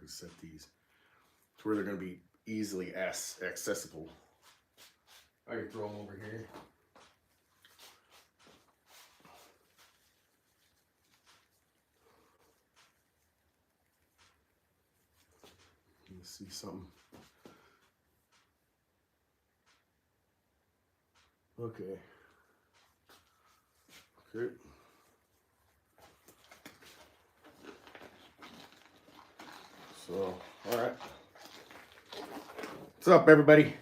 to set these to where they're going to be easily accessible. I can throw them over here. Let's see something. Okay. Okay. So, all right. What's up, everybody?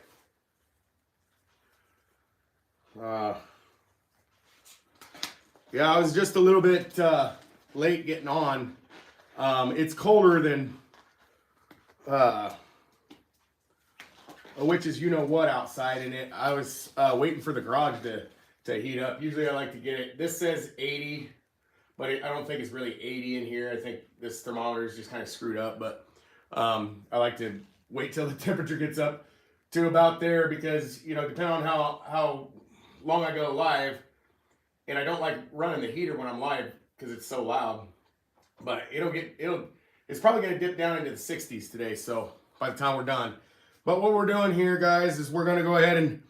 Yeah, I was just a little bit late getting on. It's colder than which is you know what outside, and I was waiting for the garage to heat up. Usually I like to get it. This says 80, but I don't think it's really 80 in here. I think this thermometer is just kind of screwed up, but I like to wait till the temperature gets up to about there because, you know, depending on how long I go live, and I don't like running the heater when I'm live because it's so loud, but it's probably going to dip down into the 60s today, so by the time we're done. But what we're doing here, guys, is we're going to go ahead and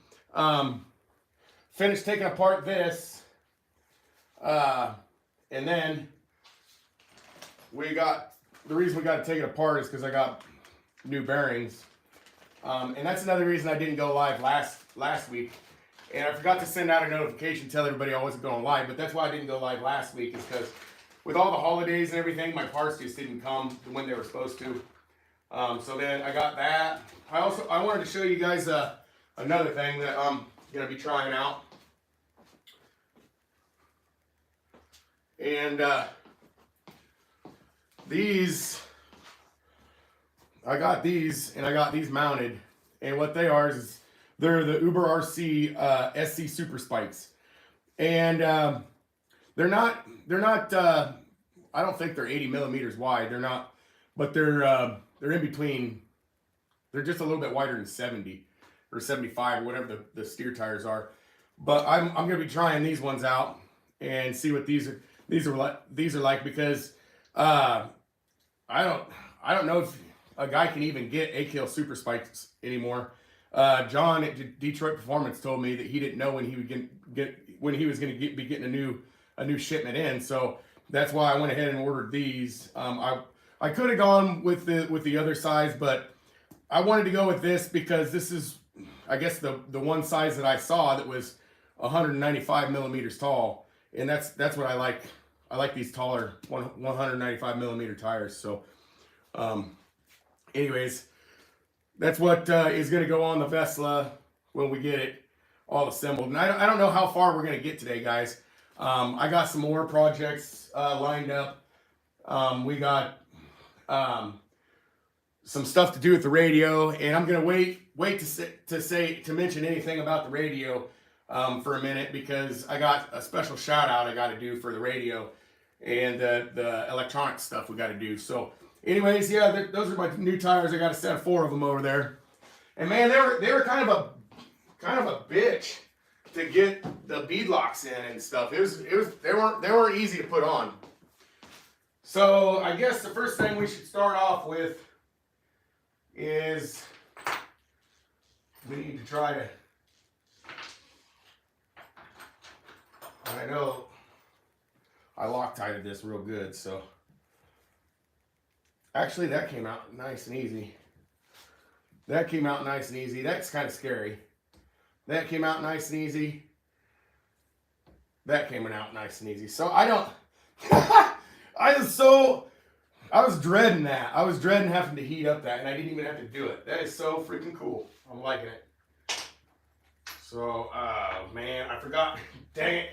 finish taking apart this, and then the reason we got to take it apart is because I got new bearings, and that's another reason I didn't go live last week. And I forgot to send out a notification, tell everybody I wasn't going live, but that's why I didn't go live last week, is because with all the holidays and everything, my parts just didn't come when they were supposed to. So then I got that. I wanted to show you guys another thing that I'm going to be trying out. And I got these mounted, and what they are is they're the Uber RC SC Super Spikes, and they're not I don't think they're 80 millimeters wide. They're not, but they're in between. They're just a little bit wider than 70 or 75 or whatever the steer tires are. But I'm gonna be trying these ones out and see what these are like, because I don't know if a guy can even get A-Kill Super Spikes anymore. John at Detroit Performance told me that he didn't know when he would be getting a new shipment in, so that's why I went ahead and ordered these. I could have gone with the other size, but I wanted to go with this because this is, I guess, the one size that I saw that was 195 millimeters tall, and that's what I like. I like these taller 195 millimeter tires. So, anyways. That's what is going to go on the Vesla when we get it all assembled. And I don't know how far we're going to get today, guys. I got some more projects lined up. We got some stuff to do with the radio, and I'm going to wait to mention anything about the radio for a minute, because I got a special shout out I got to do for the radio and the electronic stuff we got to do. So, anyways, yeah, those are my new tires. I got a set of 4 of them over there, and man, they were kind of a bitch to get the bead locks in and stuff. They weren't easy to put on. So I guess the first thing we should start off with is we need to try to. I know I Loctited this real good, so. Actually, that came out nice and easy. That's kind of scary. That came out nice and easy. That came out nice and easy. So I don't. I was dreading that. I was dreading having to heat up that, and I didn't even have to do it. That is so freaking cool. I'm liking it. So, man, I forgot. Dang it.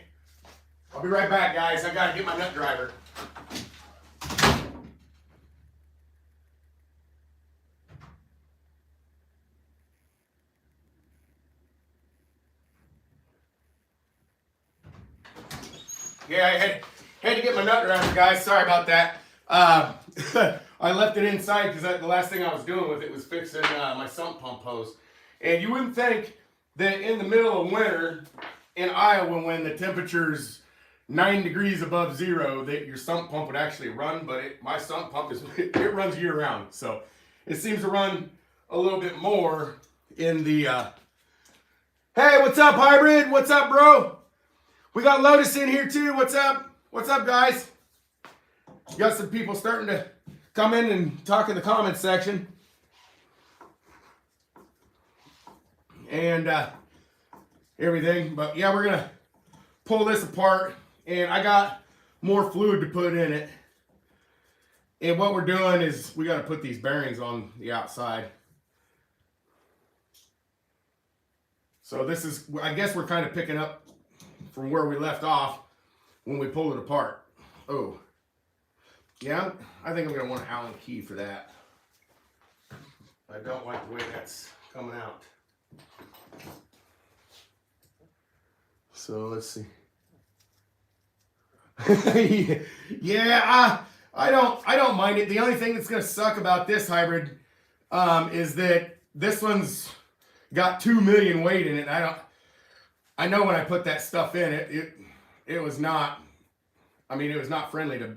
I'll be right back, guys. I gotta get my nut driver. Yeah, I had to get my nut driver, guys. Sorry about that. I left it inside because the last thing I was doing with it was fixing my sump pump hose. And you wouldn't think that in the middle of winter in Iowa, when the temperature's 9 degrees above zero that your sump pump would actually run, but my sump pump it runs year round, so it seems to run a little bit more in the. Hey, what's up, hybrid? What's up, bro? We got Lotus in here too. What's up? What's up, guys? Got some people starting to come in and talk in the comments section, and everything. But yeah, we're gonna pull this apart, and I got more fluid to put in it. And what we're doing is we got to put these bearings on the outside. So this is, I guess we're kind of picking up from where we left off when we pulled it apart. Oh, yeah, I think I'm going to want an Allen key for that. I don't like the way that's coming out. So let's see. Yeah, I don't mind it. The only thing that's going to suck about this hybrid is that this one's got 2 million weight in it. I know when I put that stuff in it was not, I mean, it was not friendly to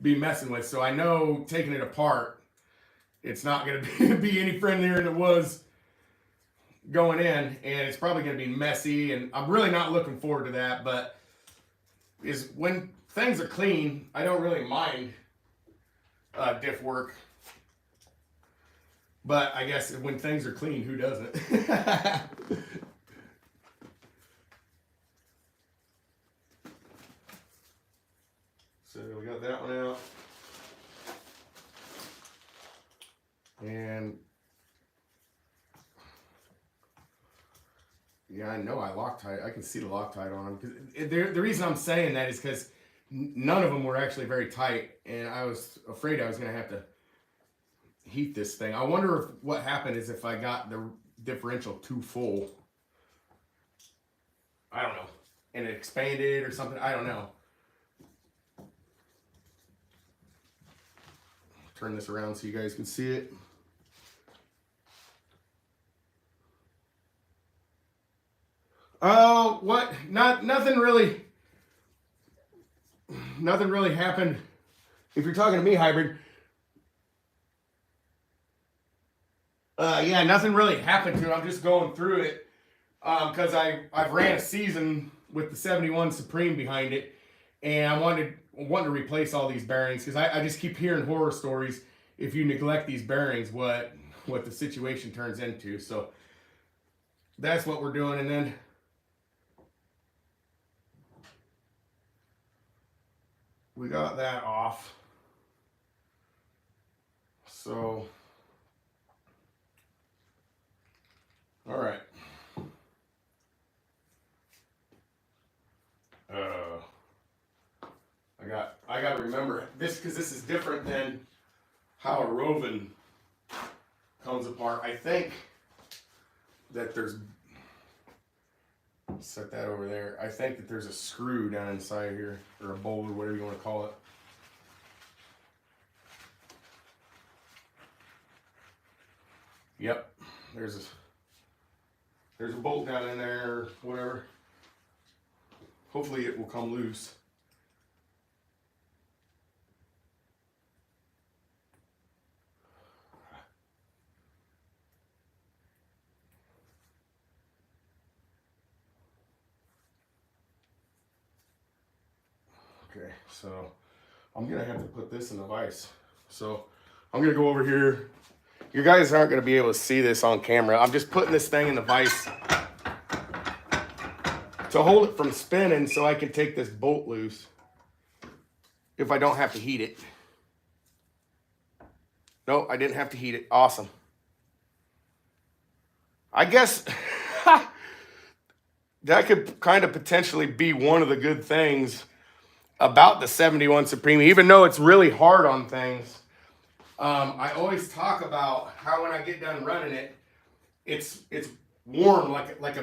be messing with. So I know taking it apart, it's not going to be any friendlier than it was going in, and it's probably going to be messy, and I'm really not looking forward to that. But is when things are clean, I don't really mind diff work. But I guess when things are clean, who doesn't? So we got that one out. And yeah, I know I Loctite. I can see the Loctite on them. The reason I'm saying that is because none of them were actually very tight, and I was afraid I was going to have to heat this thing. I wonder if what happened is if I got the differential too full. I don't know. And it expanded or something. I don't know. Turn this around so you guys can see it. Oh, what? Nothing really happened. If you're talking to me, hybrid. Yeah, nothing really happened to it. I'm just going through it because I've ran a season with the 71 Supreme behind it, and I wanted to replace all these bearings because I just keep hearing horror stories. If you neglect these bearings, what the situation turns into. So that's what we're doing, and then we got that off. So, all right. I got to remember this because this is different than how a Roven comes apart. I think that there's, set that over there. I think that there's a screw down inside here, or a bolt, or whatever you want to call it. Yep, there's a bolt down in there, or whatever. Hopefully it will come loose. Okay, so I'm gonna have to put this in the vise. So I'm gonna go over here. You guys aren't gonna be able to see this on camera. I'm just putting this thing in the vise to hold it from spinning so I can take this bolt loose if I don't have to heat it. No, I didn't have to heat it. Awesome. I guess that could kind of potentially be one of the good things about the 71 Supreme, even though it's really hard on things. I always talk about how when I get done running it, it's warm like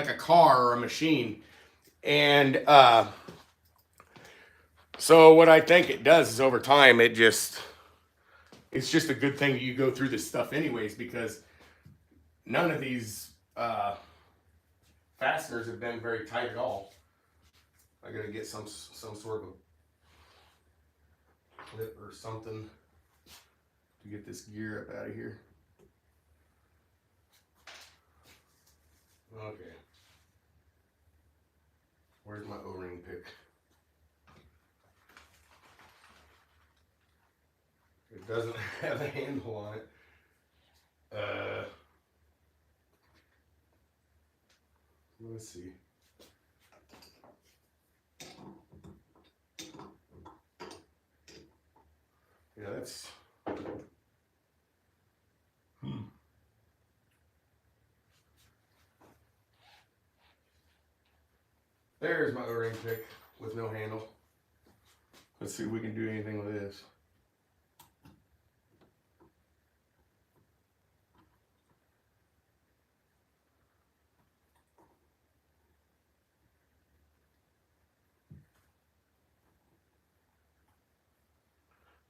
a car or a machine, and so what I think it does is over time it's just a good thing that you go through this stuff anyways, because none of these fasteners have been very tight at all. I gotta get some sort of a clip or something to get this gear up out of here. Okay. Where's my O-ring pick? It doesn't have a handle on it. Let's see. Yeah, that's... There's my O-ring pick with no handle. Let's see if we can do anything with this.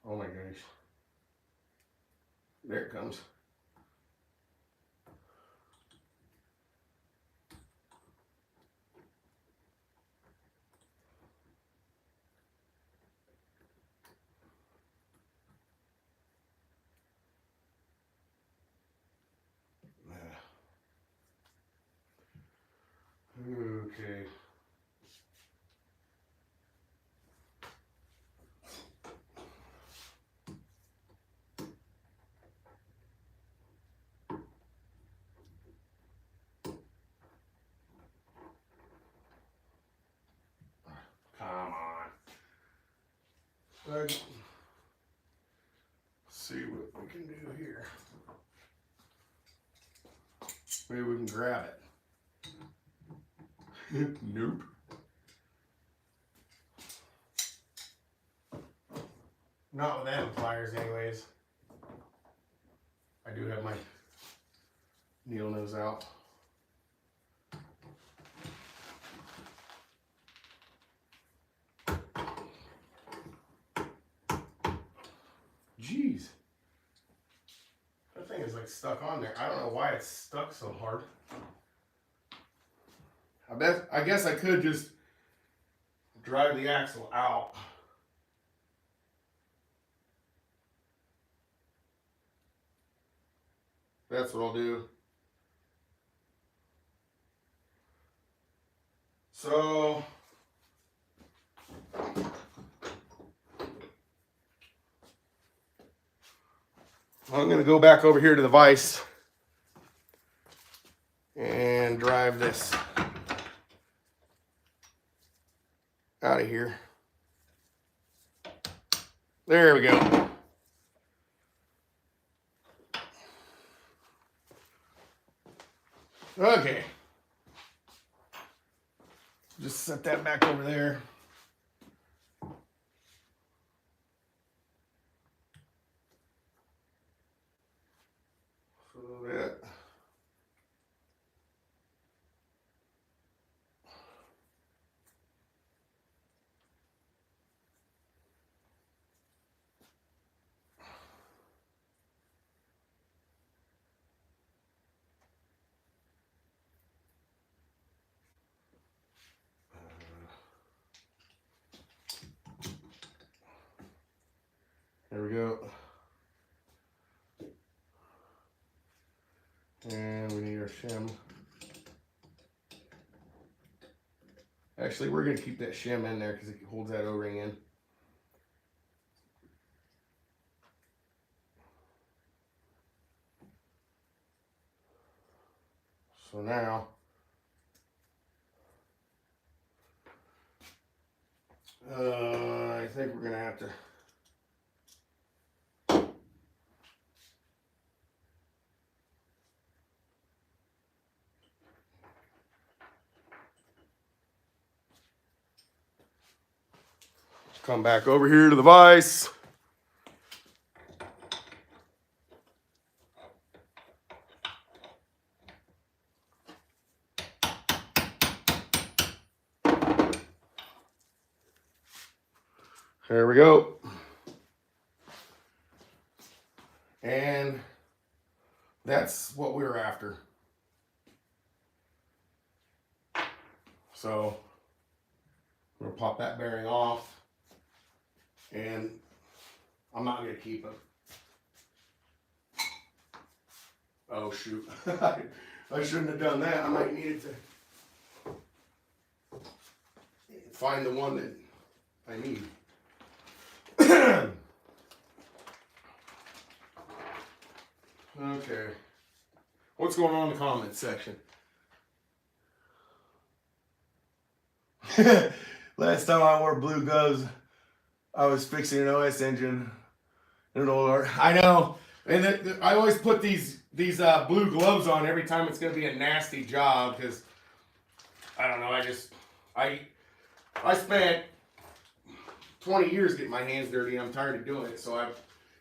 Oh my gosh. There it comes. Okay. Come on. Let's see what we can do here. Maybe we can grab it. Nope. Not with them pliers anyways. I do have my needle nose out. Jeez. That thing is like stuck on there. I don't know why it's stuck so hard. I guess I could just drive the axle out. That's what I'll do. So I'm going to go back over here to the vise and drive this out of here. There we go. Okay. Just set that back over there. So that. There we go. And we need our shim. Actually, we're going to keep that shim in there because it holds that O-ring in. So now, I think we're going to have to come back over here to the vise. There we go. And that's what we were after. So I'm gonna pop that bearing off, and I'm not gonna keep it. Oh shoot, I shouldn't have done that. I might need to find the one that I need. Okay. What's going on in the comments section? Last time I wore blue gloves, I was fixing an OS engine in an old. I know, and I always put these blue gloves on every time it's going to be a nasty job because I don't know. I spent 20 years getting my hands dirty, and I'm tired of doing it. So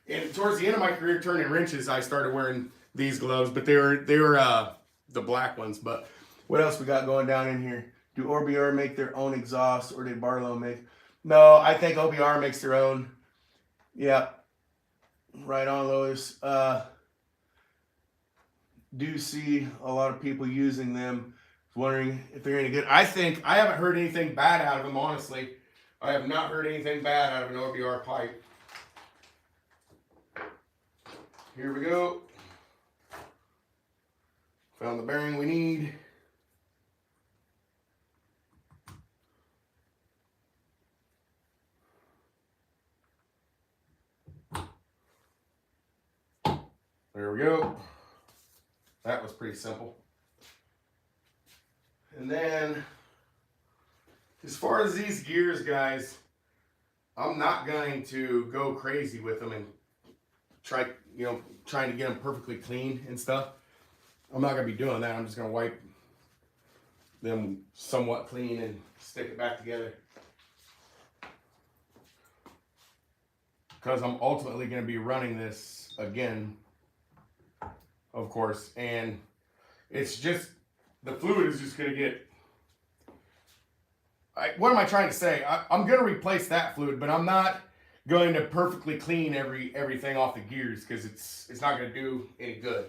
and towards the end of my career turning wrenches, I started wearing these gloves, but they were the black ones. But what else we got going down in here? Do OBR make their own exhaust, or did Barlow make? No, I think OBR makes their own. Yeah, right on, Lois. Do see a lot of people using them. Wondering if they're any good. I haven't heard anything bad out of them, honestly. I have not heard anything bad out of an OBR pipe. Here we go. Found the bearing we need. There we go. That was pretty simple. And then, as far as these gears, guys, I'm not going to go crazy with them and trying to get them perfectly clean and stuff. I'm not going to be doing that. I'm just going to wipe them somewhat clean and stick it back together. Because I'm ultimately going to be running this again, of course, and it's just, the fluid is just going to get, what am I trying to say? I'm going to replace that fluid, but I'm not going to perfectly clean everything off the gears because it's not going to do any good,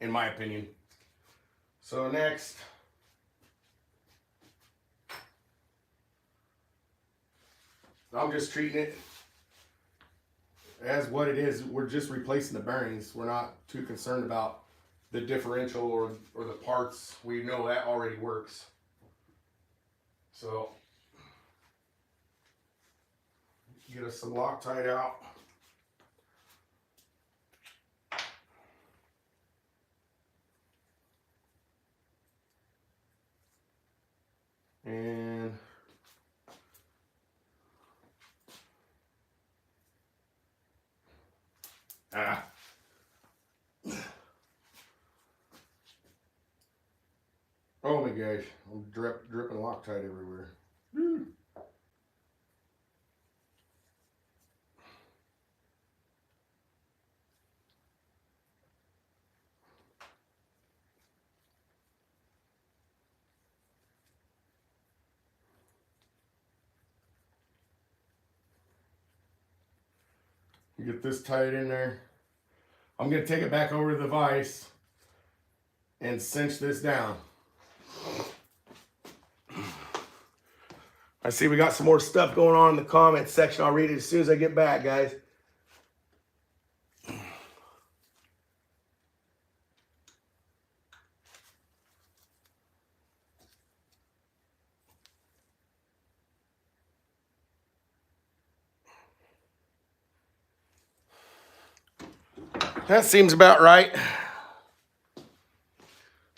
in my opinion. So next, I'm just treating it as what it is. We're just replacing the bearings. We're not too concerned about the differential or the parts. We know that already works. So get us some Loctite out. And oh my gosh, I'm dripping Loctite everywhere. Get this tight in there. I'm going to take it back over to the vise and cinch this down. I see we got some more stuff going on in the comments section. I'll read it as soon as I get back, guys. That seems about right.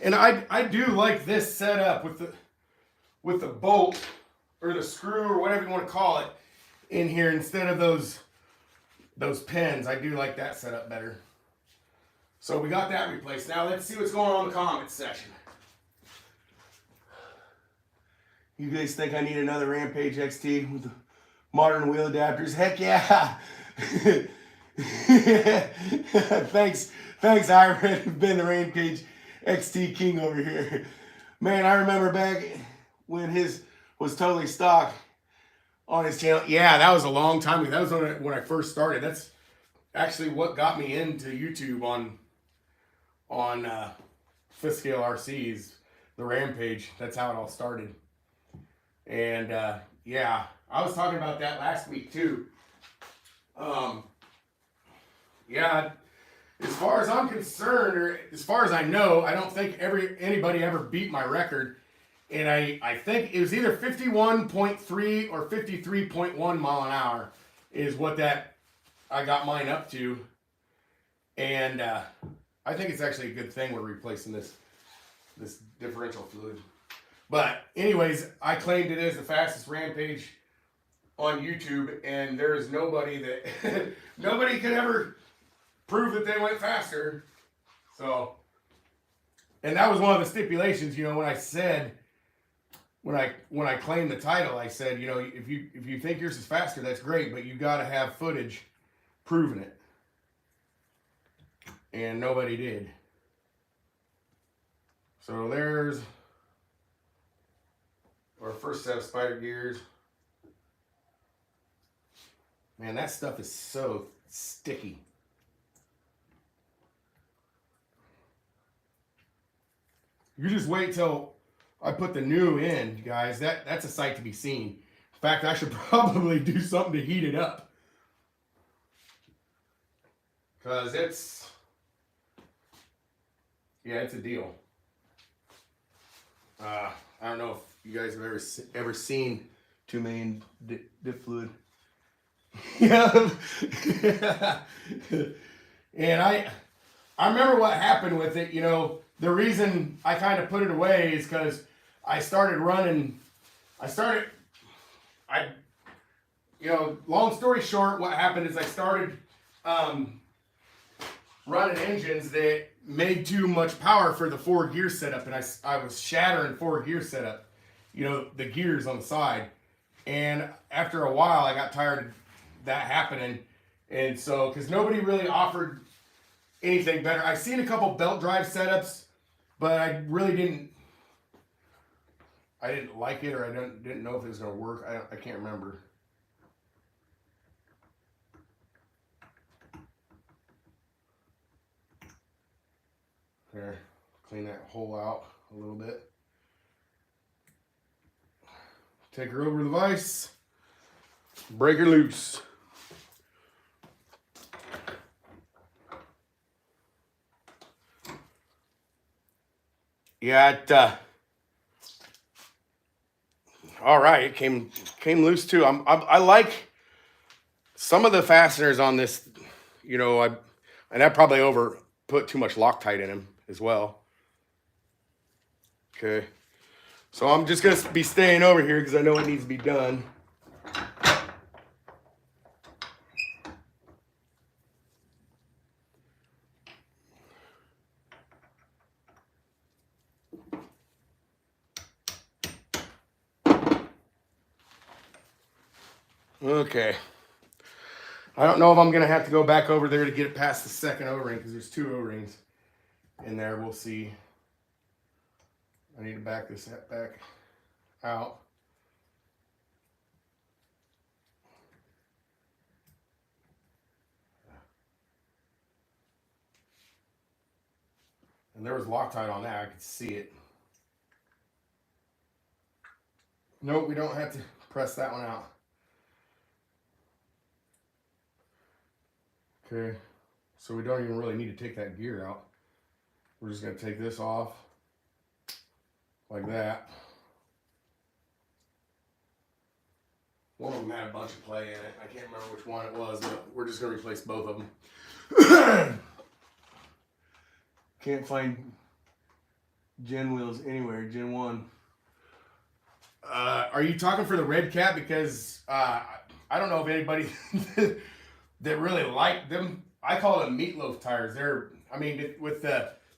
And I do like this setup with the bolt or the screw or whatever you want to call it in here instead of those pins. I do like that setup better. So we got that replaced. Now let's see what's going on in the comments section. You guys think I need another Rampage XT with the modern wheel adapters? Heck yeah! Thanks, Iron. Been the Rampage XT king over here. Man, I remember back when his was totally stock on his channel. Yeah, that was a long time ago. That was when I first started. That's actually what got me into YouTube on fifth scale RCs, the Rampage. That's how it all started. And yeah, I was talking about that last week too. Yeah, as far as I'm concerned, or as far as I know, I don't think anybody ever beat my record. And I think it was either 51.3 or 53.1 mile an hour is what that I got mine up to. And I think it's actually a good thing we're replacing this differential fluid. But anyways, I claimed it as the fastest rampage on YouTube, and there's nobody that nobody could ever prove that they went faster. So, and that was one of the stipulations, you know, when I said when I claimed the title, I said, you know, if you think yours is faster, that's great, but you got to have footage proving it. And nobody did. So there's our first set of spider gears. Man, that stuff is so sticky. You just wait till I put the new in, guys. That's a sight to be seen. In fact, I should probably do something to heat it up. Because it's a deal. I don't know if you guys have ever seen 2 million dip fluid. Yeah. And I remember what happened with it. You know, the reason I kind of put it away is because I started running. Long story short, what happened is I started running engines that made too much power for the 4 gear setup, and I was shattering 4 gear setup, you know, the gears on the side. And after a while, I got tired of that happening, and so because nobody really offered anything better. I've seen a couple belt drive setups, but I really didn't like it, or I didn't know if it was going to work. I can't remember. There, clean that hole out a little bit. Take her over the vise. Break her loose. Yeah, all right, it came loose too. I like some of the fasteners on this. You know, I probably put too much Loctite in them as well. Okay, so I'm just gonna be staying over here because I know it needs to be done. Okay. I don't know if I'm going to have to go back over there to get it past the second O-ring because there's 2 O-rings in there. We'll see. I need to back this back out. And there was Loctite on that. I could see it. Nope, we don't have to press that one out. Okay, so we don't even really need to take that gear out. We're just going to take this off like that. One of them had a bunch of play in it. I can't remember which one it was, but we're just going to replace both of them. Can't find Gen wheels anywhere. Gen 1. Are you talking for the red cap? Because I don't know if anybody that really like them. I call them meatloaf tires.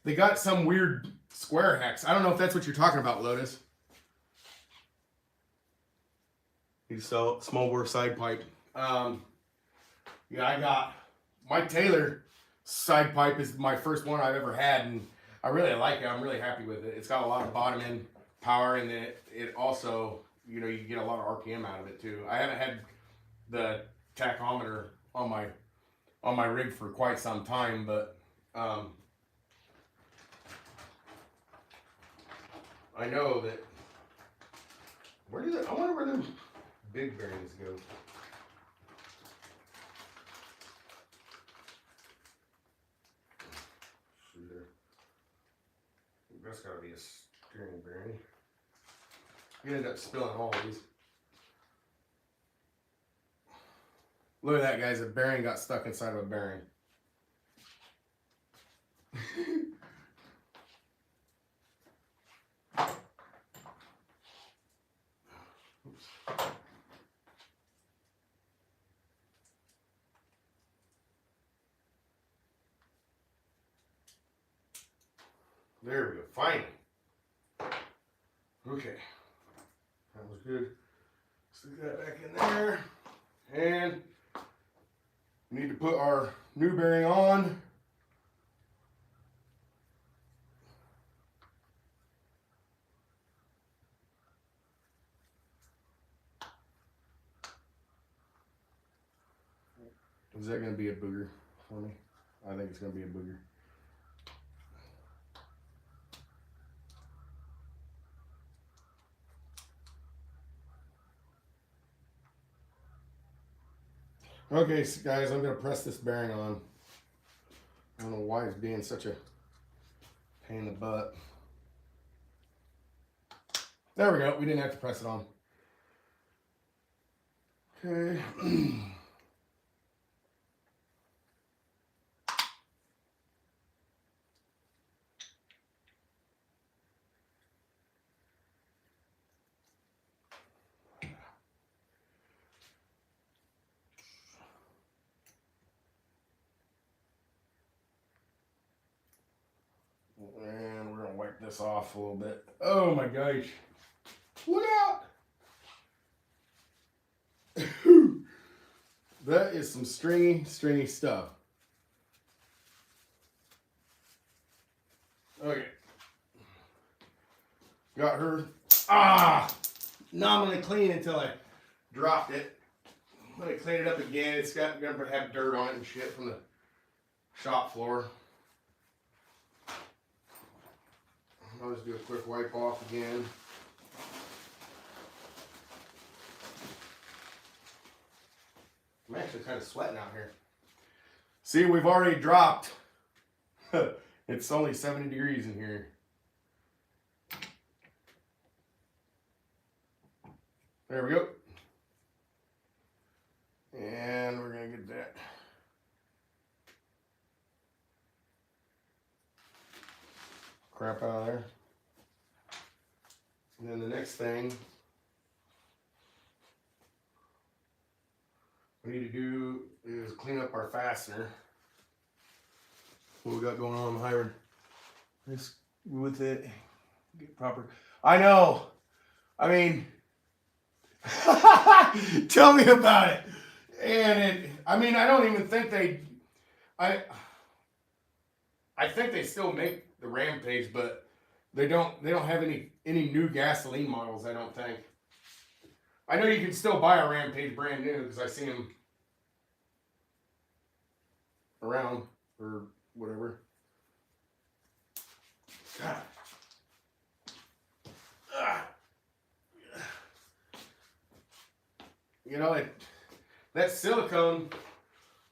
They got some weird square hex. I don't know if that's what you're talking about, Lotus. You sell small bore side pipe. Yeah, I got my Taylor side pipe is my first one I've ever had, and I really like it. I'm really happy with it. It's got a lot of bottom end power, and then it also, you know, you get a lot of RPM out of it too. I haven't had the tachometer on my rig for quite some time, but I know that I wonder where the big bearings go. That's gotta be a steering bearing. You ended up spilling all these. Look at that, guys. A bearing got stuck inside of a bearing. There we go. Finally. Okay. That was good. Stick that back in there. And we need to put our new bearing on. Is that going to be a booger for me? I think it's going to be a booger. Okay, so guys, I'm going to press this bearing on. I don't know why it's being such a pain in the butt. There we go. We didn't have to press it on. Okay. And we're going to wipe this off a little bit. Oh my gosh. Look out! That is some stringy stuff. Okay. Got her. Ah! Now I'm going to clean until I dropped it. I'm going to clean it up again. It's going to have dirt on it and shit from the shop floor. I'll just do a quick wipe off again. I'm actually kind of sweating out here. See, we've already dropped. It's only 70 degrees in here. There we go. And we're going to get that crap out of there. And then the next thing we need to do is clean up our fastener. What we got going on, Hiram? Just with it, get proper. I know. I mean, tell me about it. And I mean, I don't even think I think they still make the Rampage, but they don't have any new gasoline models, I don't think. I know you can still buy a Rampage brand new because I see them around or whatever. God. You know, that silicone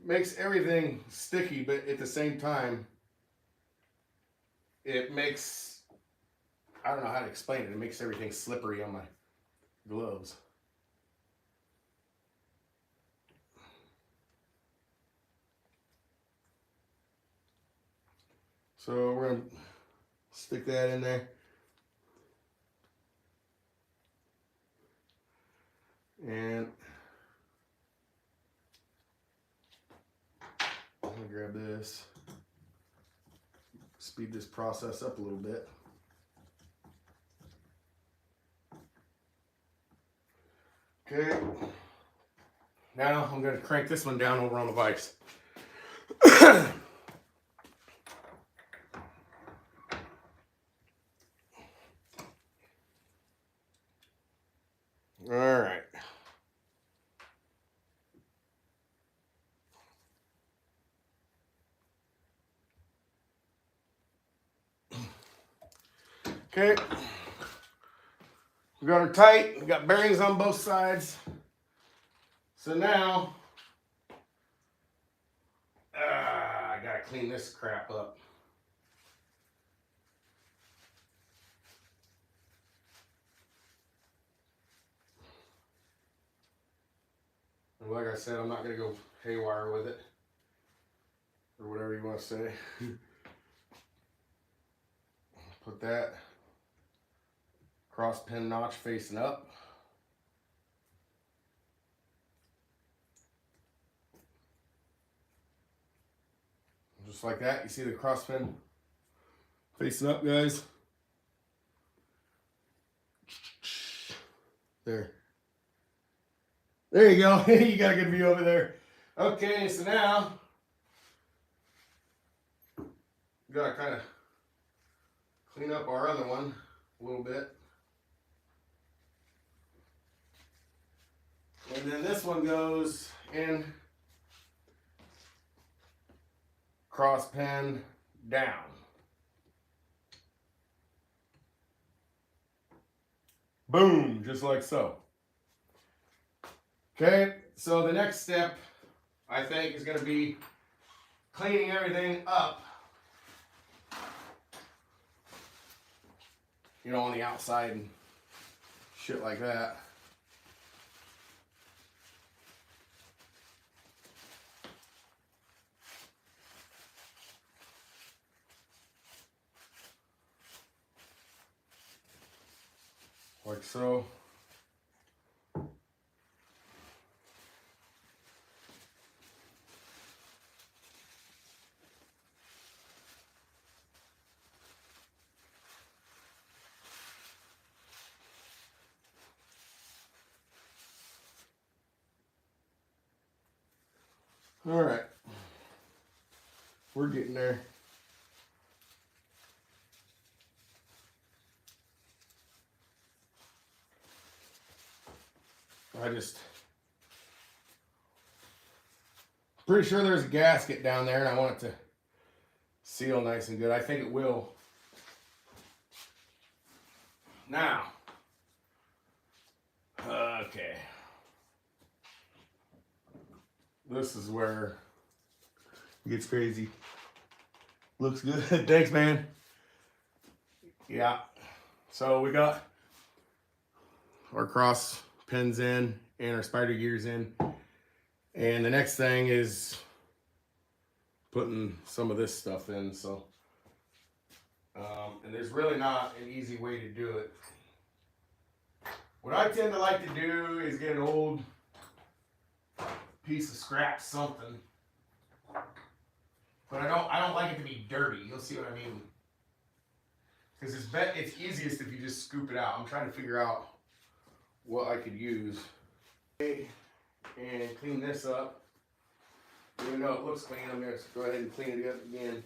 makes everything sticky, but at the same time, it makes, I don't know how to explain it. It makes everything slippery on my gloves. So we're going to stick that in there. And I'm going to grab this. Speed this process up a little bit. Okay. Now I'm going to crank this one down over on the vise. All right. Okay. We got her tight. We got bearings on both sides. So now, I gotta clean this crap up. And like I said, I'm not gonna go haywire with it, or whatever you want to say. Put that cross pin notch facing up. Just like that. You see the cross pin facing up, guys? There. There you go. You got a good view over there. Okay, so now we gotta kind of clean up our other one a little bit. And then this one goes in cross pin down. Boom, just like so. Okay, so the next step, I think, is going to be cleaning everything up. You know, on the outside and shit like that. Like so. All right. We're getting there. Pretty sure there's a gasket down there and I want it to seal nice and good. I think it will. Now, okay. This is where it gets crazy. Looks good. Thanks, man. Yeah. So we got our cross pins in and our spider gears in. And the next thing is putting some of this stuff in. So, and there's really not an easy way to do it. What I tend to like to do is get an old piece of scrap something. But I don't like it to be dirty. You'll see what I mean. Because it's easiest if you just scoop it out. I'm trying to figure out what I could use. Okay, and clean this up. Even though it looks clean, I'm going to go ahead and clean it up again.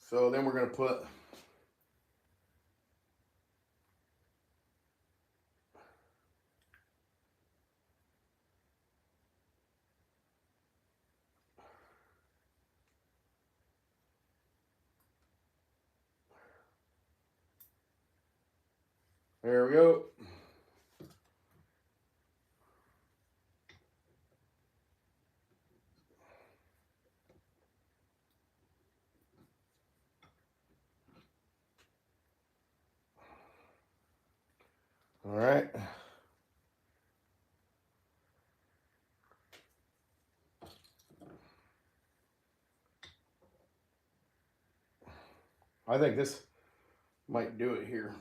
So then we're going to put there we go. All right. I think this might do it here.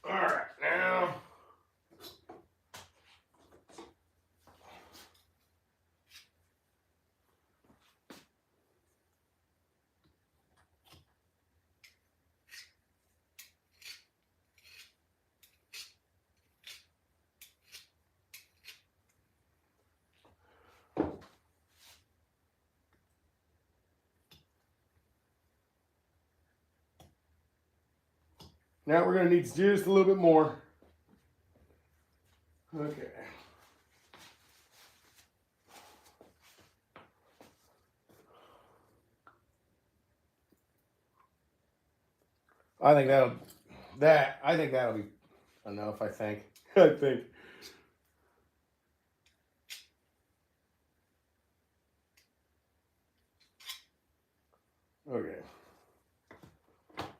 All right, now we're going to need just a little bit more. Okay. I think that'll be enough. I think. I think. Okay.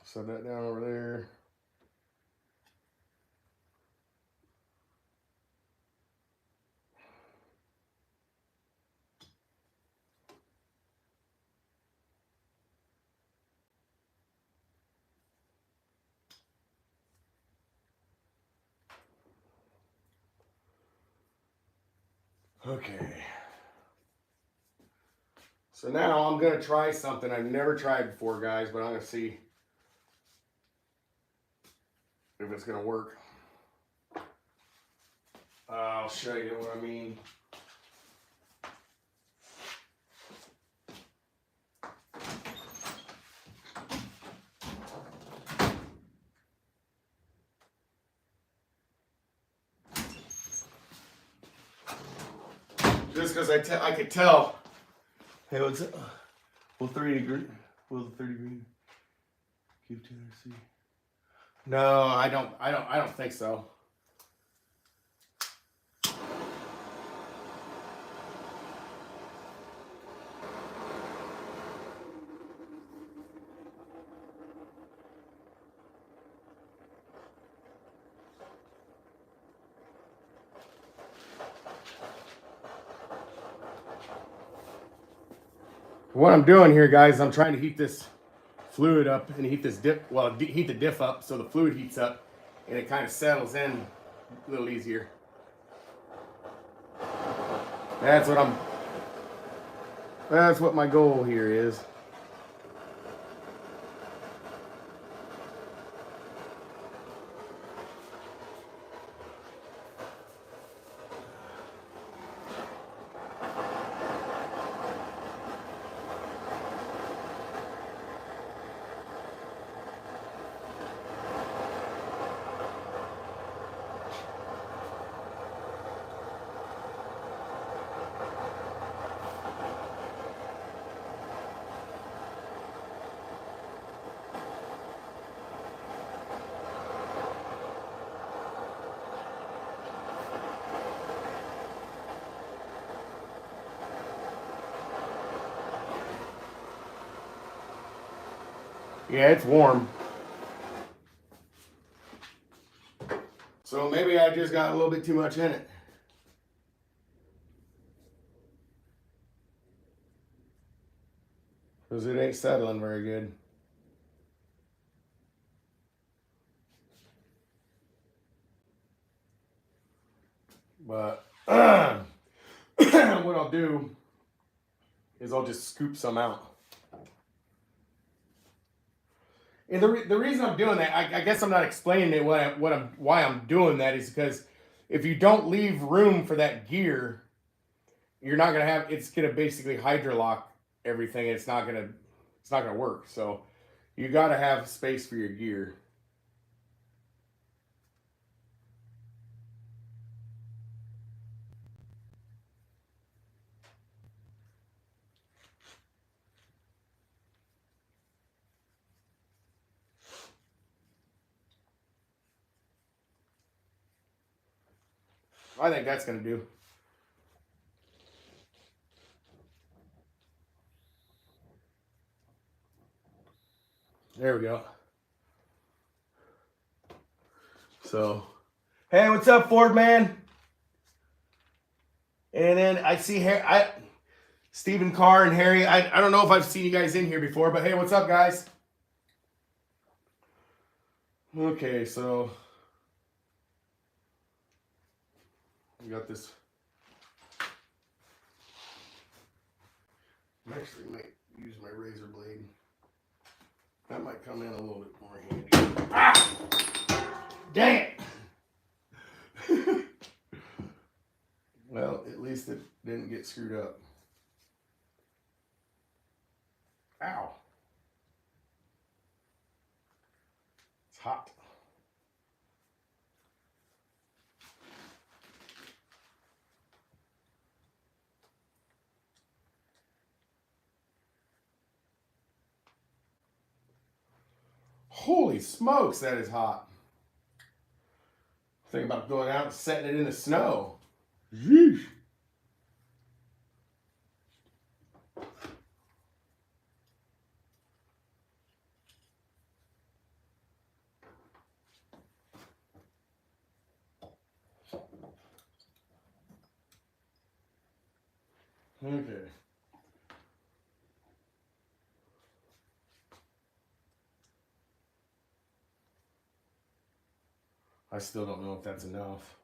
Set that down over there. Okay. So now I'm going to try something I've never tried before, guys, but I'm going to see if it's going to work. I'll show you what I mean. Just because I could tell. Hey, what's it? Will 30 degree? Will the 30 degree keep 200 C? No, I don't think so. What I'm doing here, guys, I'm trying to heat this fluid up and heat this dip. Well, heat the diff up so the fluid heats up and it kind of settles in a little easier. That's what my goal here is. Yeah, it's warm. So maybe I just got a little bit too much in it. Because it ain't settling very good. But what I'll do is I'll just scoop some out. And the reason I'm doing that, I guess I'm not explaining it. Why I'm doing that is because if you don't leave room for that gear, you're not gonna have. It's gonna basically hydrolock everything. It's not gonna work. So you gotta have space for your gear. I think that's gonna do. There we go. So, hey, what's up, Ford man? And then I see Stephen Carr and Harry. I don't know if I've seen you guys in here before, but hey, what's up, guys? Okay, so we got this. I actually might use my razor blade. That might come in a little bit more handy. Ah! Dang it! Well, at least it didn't get screwed up. Ow. It's hot. Holy smokes, that is hot. Think about going out and setting it in the snow. Yeesh. Okay. I still don't know if that's enough.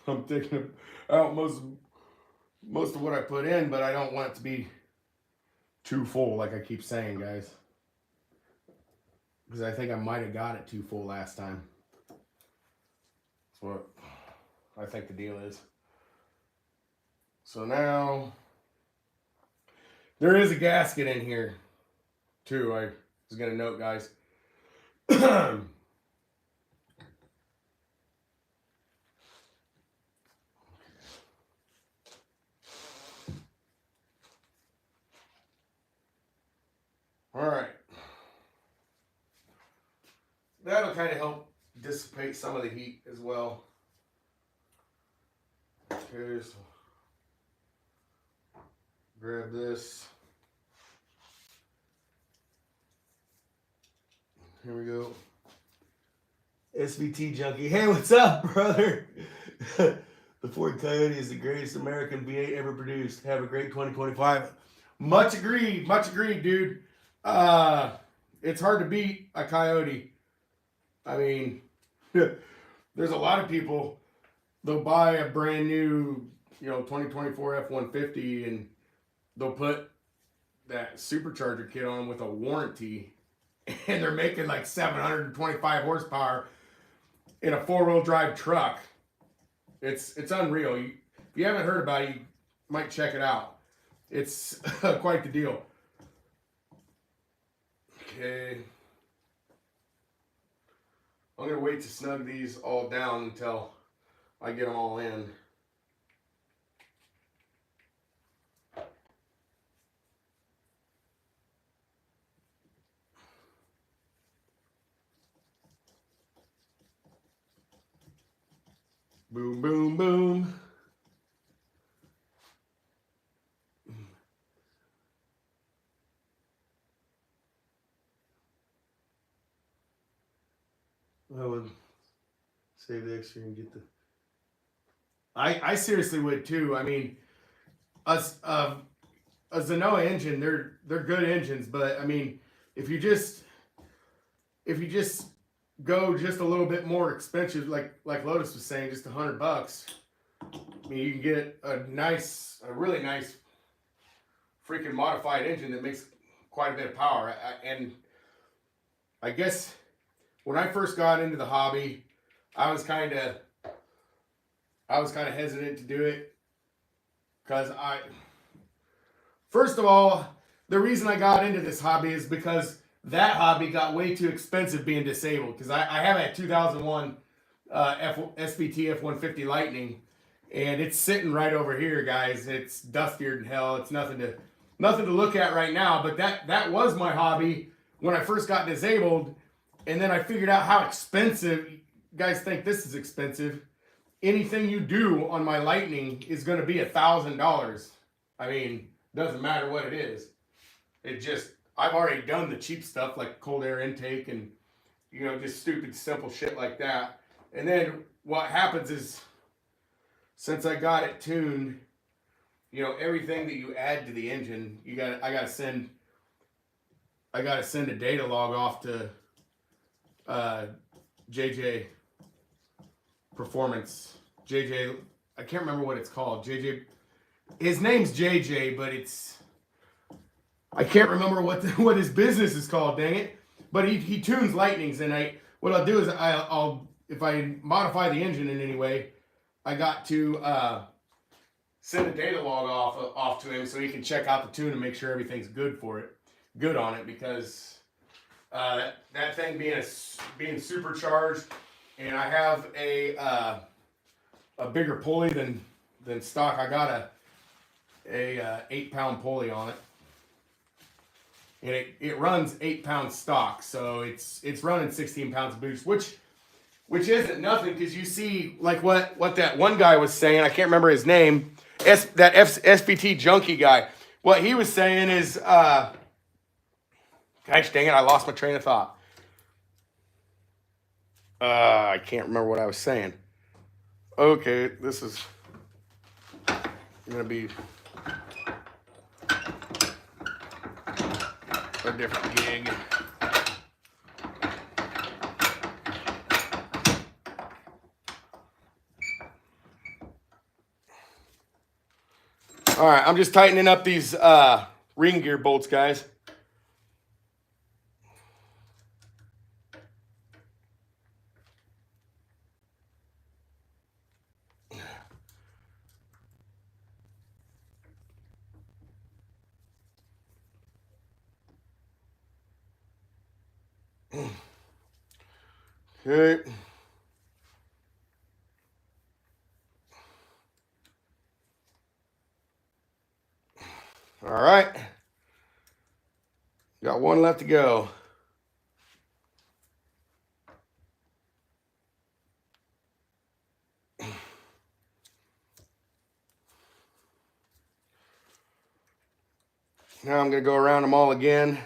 I'm thinking out most of what I put in, but I don't want it to be too full, like I keep saying, guys. Because I think I might have got it too full last time. That's what I think the deal is. So now, there is a gasket in here, too. I was going to note, guys. All right. That'll kind of help dissipate some of the heat as well. Okay, so grab this. Here we go. SVT junkie. Hey, what's up, brother? The Ford Coyote is the greatest American V8 ever produced. Have a great 2025. Much agreed, dude. It's hard to beat a Coyote. I mean, there's a lot of people, they'll buy a brand new, 2024 F-150 and they'll put that supercharger kit on with a warranty and they're making like 725 horsepower in a 4-wheel drive truck. It's unreal. If you haven't heard about it, you might check it out. It's quite the deal. Okay. I'm going to wait to snug these all down until I get them all in. Boom, boom, boom. I would save the extra and get the... I seriously would too. I mean, a Zenoa engine, they're good engines, but I mean, if you just go just a little bit more expensive, like Lotus was saying, just $100. I mean, you can get a really nice freaking modified engine that makes quite a bit of power. And I guess when I first got into the hobby, I was kind of hesitant to do it because first of all, the reason I got into this hobby is because that hobby got way too expensive being disabled. Because I have a 2001 SVT F-150 Lightning, and it's sitting right over here, guys. It's dustier than hell. It's nothing to look at right now. But that was my hobby when I first got disabled, and then I figured out how expensive. You guys think this is expensive? Anything you do on my Lightning is going to be $1,000. I mean, doesn't matter what it is. I've already done the cheap stuff like cold air intake and, just stupid, simple shit like that. And then what happens is, since I got it tuned, everything that you add to the engine, I gotta send a data log off to JJ Performance. JJ, I can't remember what it's called. JJ, his name's JJ, but I can't remember what his business is called, dang it. But he tunes Lightnings, and what I'll do is I'll if I modify the engine in any way, I got to send a data log off to him so he can check out the tune and make sure everything's good on it, because That thing being supercharged, and I have a bigger pulley than stock. I got a 8-pound pulley on it, and it runs 8-pound stock, so it's running 16 pounds of boost, which isn't nothing, because you see like what that one guy was saying. I can't remember his name. SVT junkie guy. What he was saying is, gosh dang it, I lost my train of thought. I can't remember what I was saying. Okay, this is gonna be a different gig. All right, I'm just tightening up these ring gear bolts, guys. Okay. All right. Got one left to go. Now I'm going to go around them all again.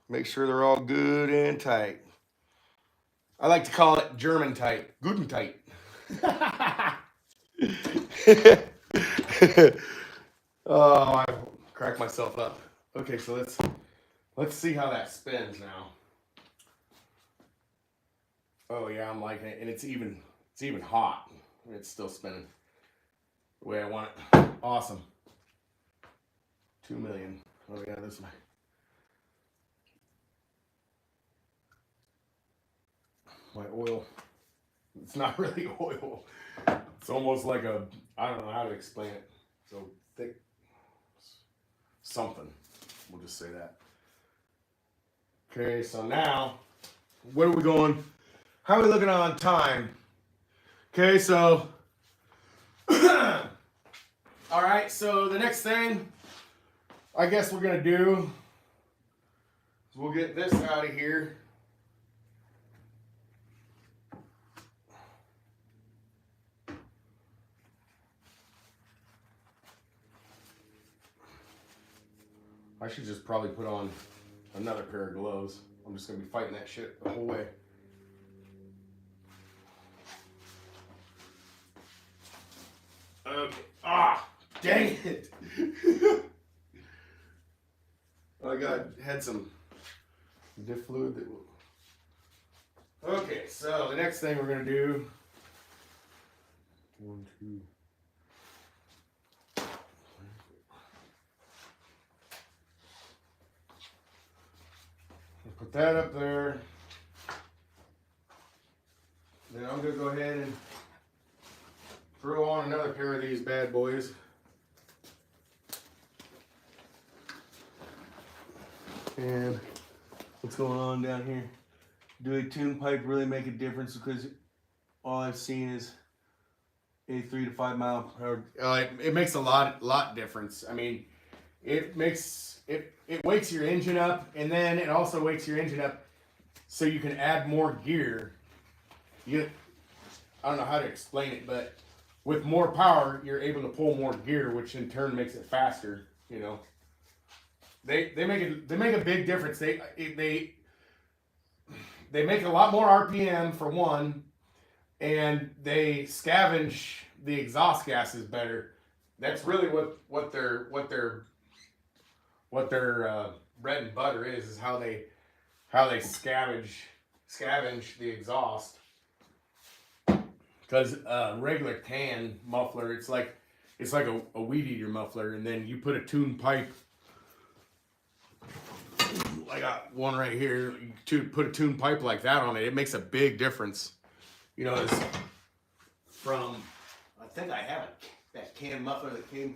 Make sure they're all good and tight. I like to call it German tight. Good and tight. Oh, I cracked myself up. Okay, so let's see how that spins now. Oh yeah, I'm liking it, and it's even hot. It's still spinning the way I want it. Awesome. 2 million. Oh yeah, this way. My oil. It's not really oil. It's almost like I don't know how to explain it. So thick. Something. We'll just say that. Okay, so now, where are we going? How are we looking on time? Okay, so, all right, so the next thing I guess we're going to do is we'll get this out of here. I should just probably put on another pair of gloves. I'm just going to be fighting that shit the whole way. Okay. Ah, dang it. Had some diff fluid that will... Okay, so the next thing we're going to do... 1, 2... Put that up there. Then I'm going to go ahead and throw on another pair of these bad boys. And what's going on down here? Do a tune pipe really make a difference? Because all I've seen is a 3 to 5 mile per hour. It makes a lot difference. I mean, it makes it wakes your engine up, and then it also wakes your engine up so you can add more gear. I don't know how to explain it, but with more power, you're able to pull more gear, which in turn makes it faster. You know, they make a big difference. They make a lot more RPM for one, and they scavenge the exhaust gases better. That's really what their bread and butter is how they scavenge the exhaust. Because regular can muffler, it's like a weed eater muffler, and then you put a tune pipe. I got one right here. To put a tune pipe like that on it, it makes a big difference. You know, it's from, I think I have it. that can muffler that came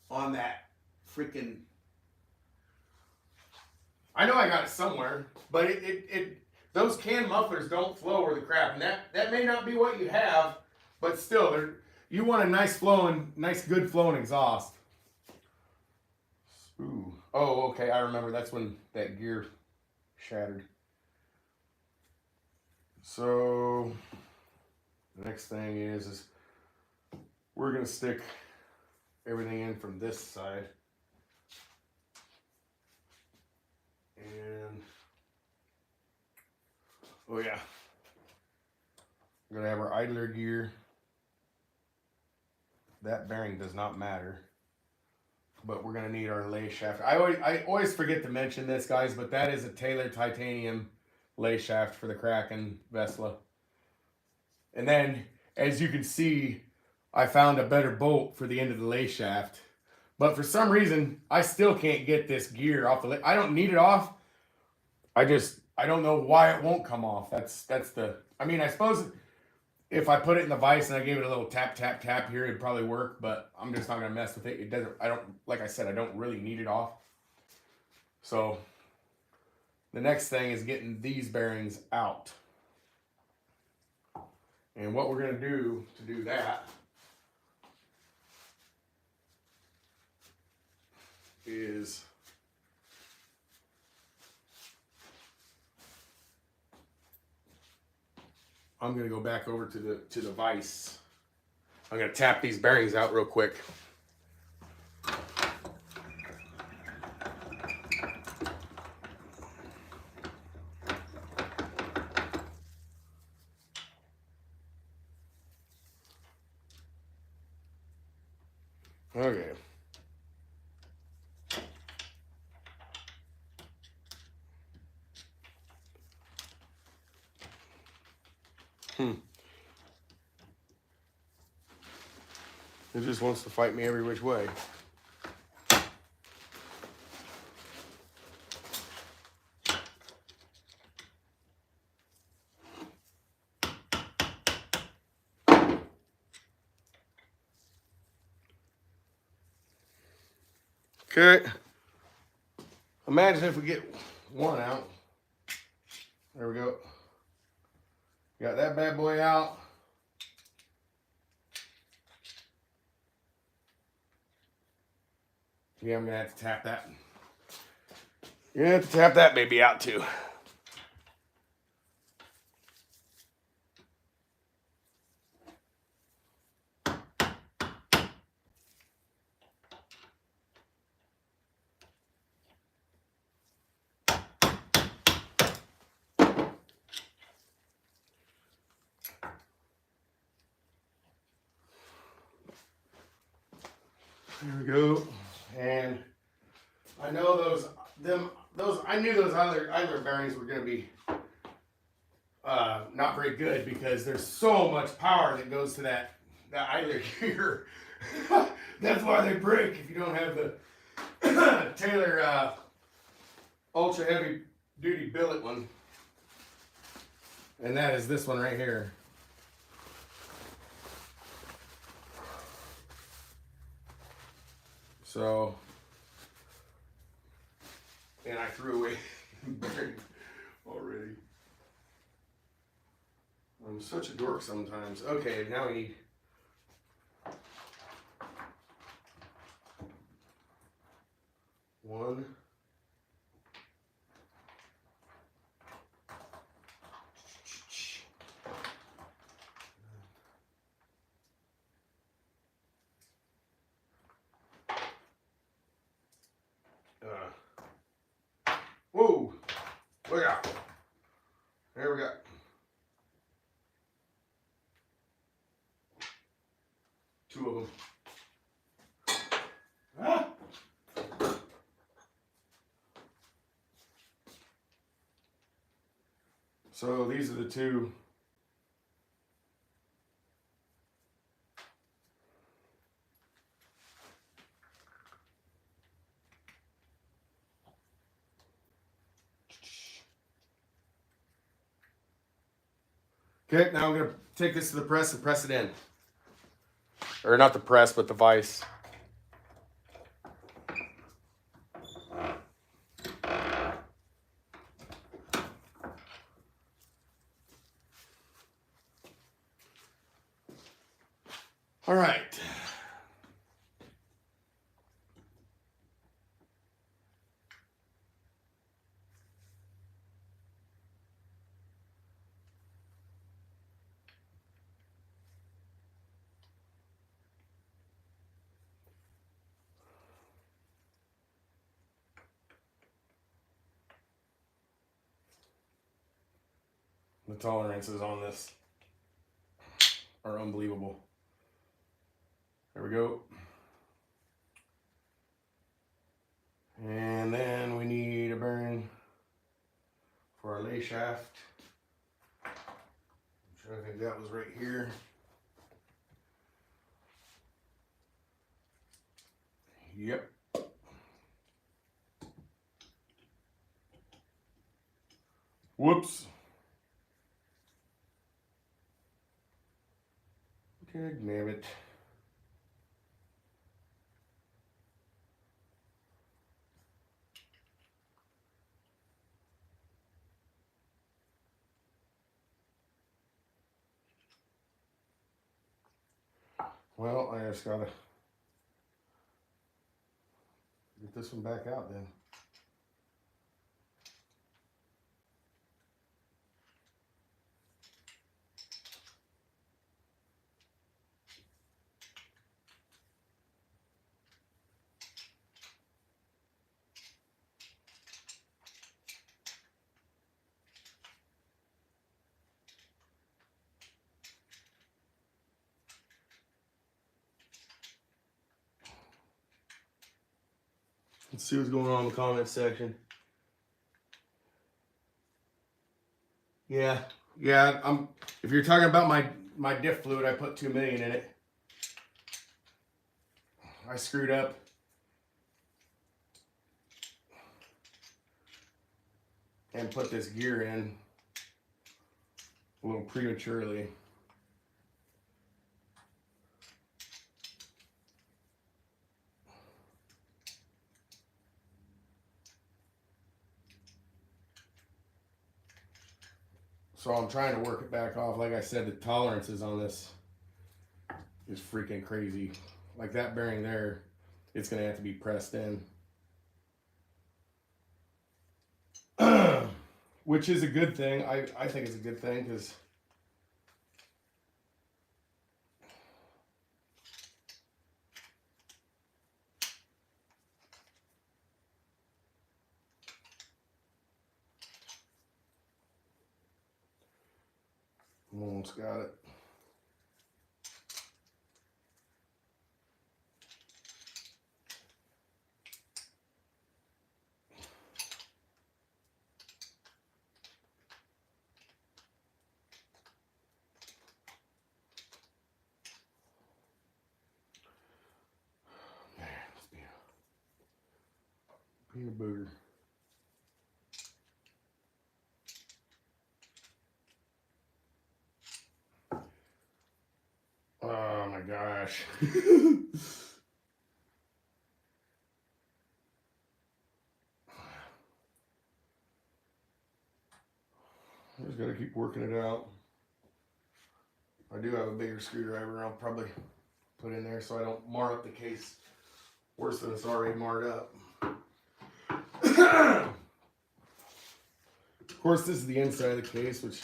on that freaking. I know I got it somewhere, but those can mufflers don't flow or the crap, and that may not be what you have, but still, you want a nice good flowing exhaust. Ooh. Oh, okay. I remember. That's when that gear shattered. So the next thing is we're gonna stick everything in from this side, and oh yeah, we're gonna have our idler gear. That bearing does not matter, but we're gonna need our lay shaft. I always forget to mention this, guys, but that is a Taylor titanium lay shaft for the Kraken Vesla. And then, as you can see, I found a better bolt for the end of the lay shaft. But for some reason, I still can't get this gear off the lay. I don't need it off. I don't know why it won't come off. I mean, I suppose if I put it in the vise and I gave it a little tap, tap, tap here, it'd probably work, but I'm just not going to mess with it. Like I said, I don't really need it off. So, the next thing is getting these bearings out. And what we're going to do that is I'm going to go back over to the vise. I'm going to tap these bearings out real quick. Okay. It just wants to fight me every which way. Okay. Imagine if we get one out. There we go. Got that bad boy out. Yeah, I'm gonna have to tap that. You're gonna have to tap that baby out too. There we go. And I know I knew those idler bearings were gonna be not very good because there's so much power that goes to that idler gear. That's why they break if you don't have the Taylor ultra heavy duty billet one. And that is this one right here. So, and I threw away bearing already. I'm such a dork sometimes. Okay, now we need one. Whoa! Look out! There we go. Two of them. Ah! So these are the two. Okay, now I'm going to take this to the press and press it in. Or not the press, but the vise. All right. The tolerances on this are unbelievable. There we go. And then we need a bearing for our lay shaft. I think that was right here. Yep. Whoops. Good damn it. Well, I just gotta get this one back out then. Let's see what's going on in the comments section. Yeah, if you're talking about my diff fluid, I put 2 million in it. I screwed up. And put this gear in a little prematurely. So I'm trying to work it back off. Like I said, the tolerances on this is freaking crazy. Like that bearing there, it's gonna have to be pressed in. Which is a good thing. I think it's a good thing because almost got it. Man, it's being a booger. Oh my gosh. I just gotta keep working it out. I do have a bigger screwdriver I'll probably put in there so I don't mar up the case worse than it's already marred up. Of course, this is the inside of the case, which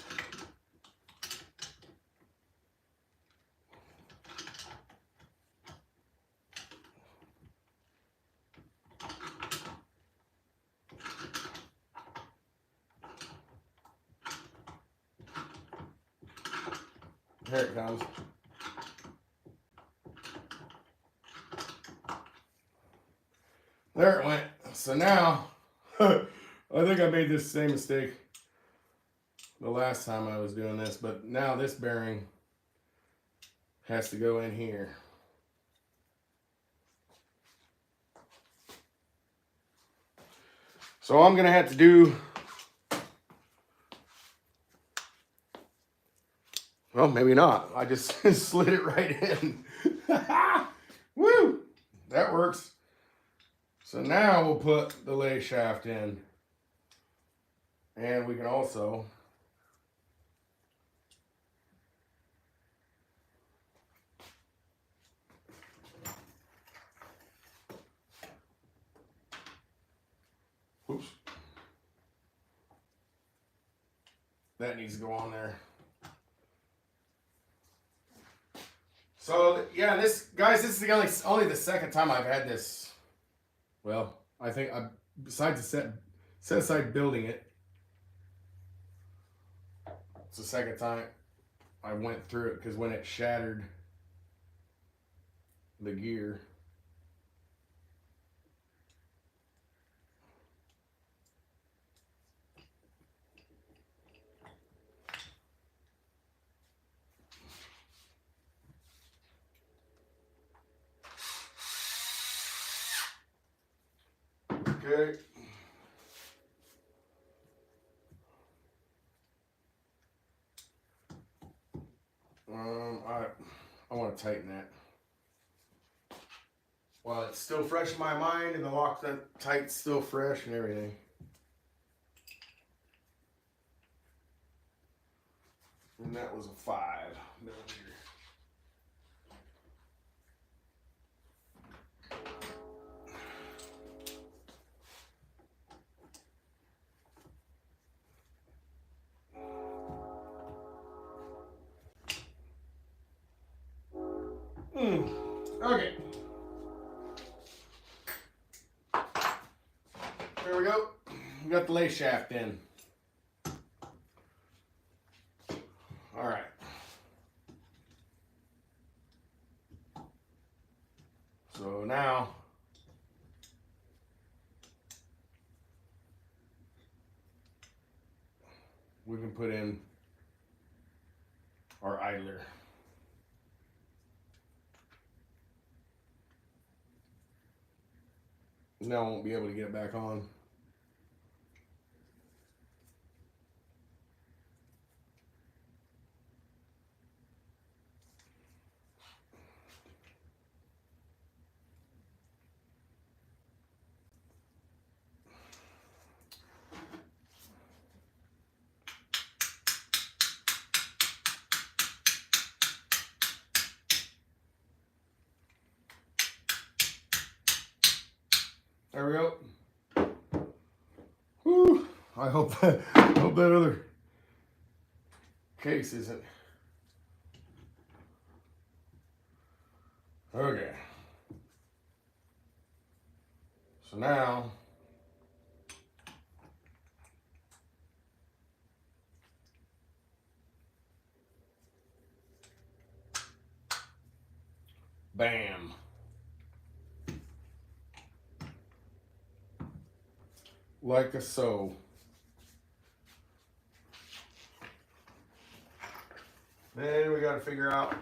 here it comes. There it went. So now, I think I made this same mistake the last time I was doing this, but now this bearing has to go in here. So I'm gonna have to do, well, maybe not. I just slid it right in. Woo! That works. So now we'll put the lay shaft in. And we can also oops. That needs to go on there. So yeah, this is the only the second time I've had this. Well, I think besides the set aside building it, it's the second time I went through it because when it shattered the gear. Okay. I want to tighten that. While it's still fresh in my mind and the lock that tight's still fresh and everything. And that was a 5mm. Okay. There we go. We got the lay shaft in. All right. So now we can put in our idler. Now I won't be able to get it back on. There we go. Whew. I hope that other case isn't. Okay. So now bam. Like a so. Then we got to figure out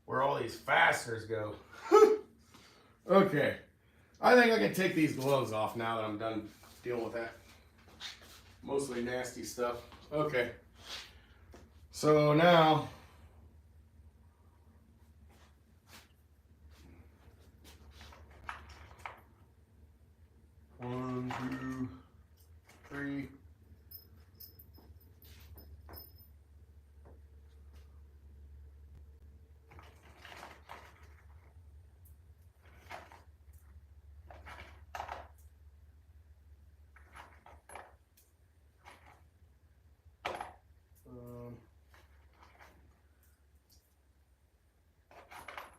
where all these fasteners go. Okay. I think I can take these gloves off now that I'm done dealing with that mostly nasty stuff. Okay. So now one, two, three.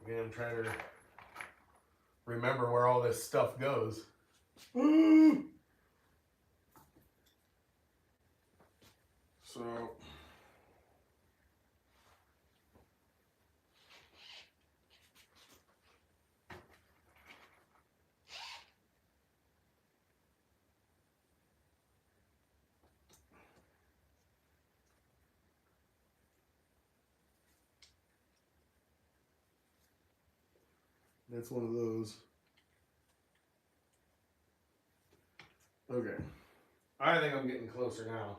Again, I'm trying to remember where all this stuff goes. So that's one of those. Okay. I think I'm getting closer now.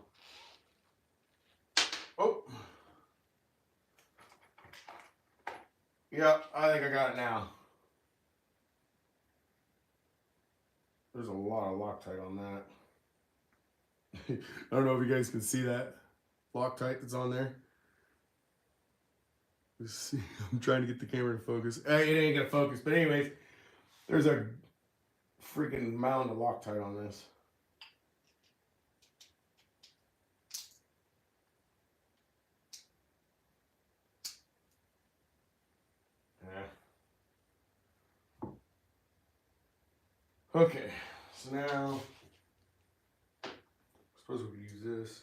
Oh. Yep, I think I got it now. There's a lot of Loctite on that. I don't know if you guys can see that Loctite that's on there. Let's see. I'm trying to get the camera to focus. It ain't gonna focus, but anyways, there's a freaking mound of Loctite on this. Yeah. Okay, so now I suppose we could use this.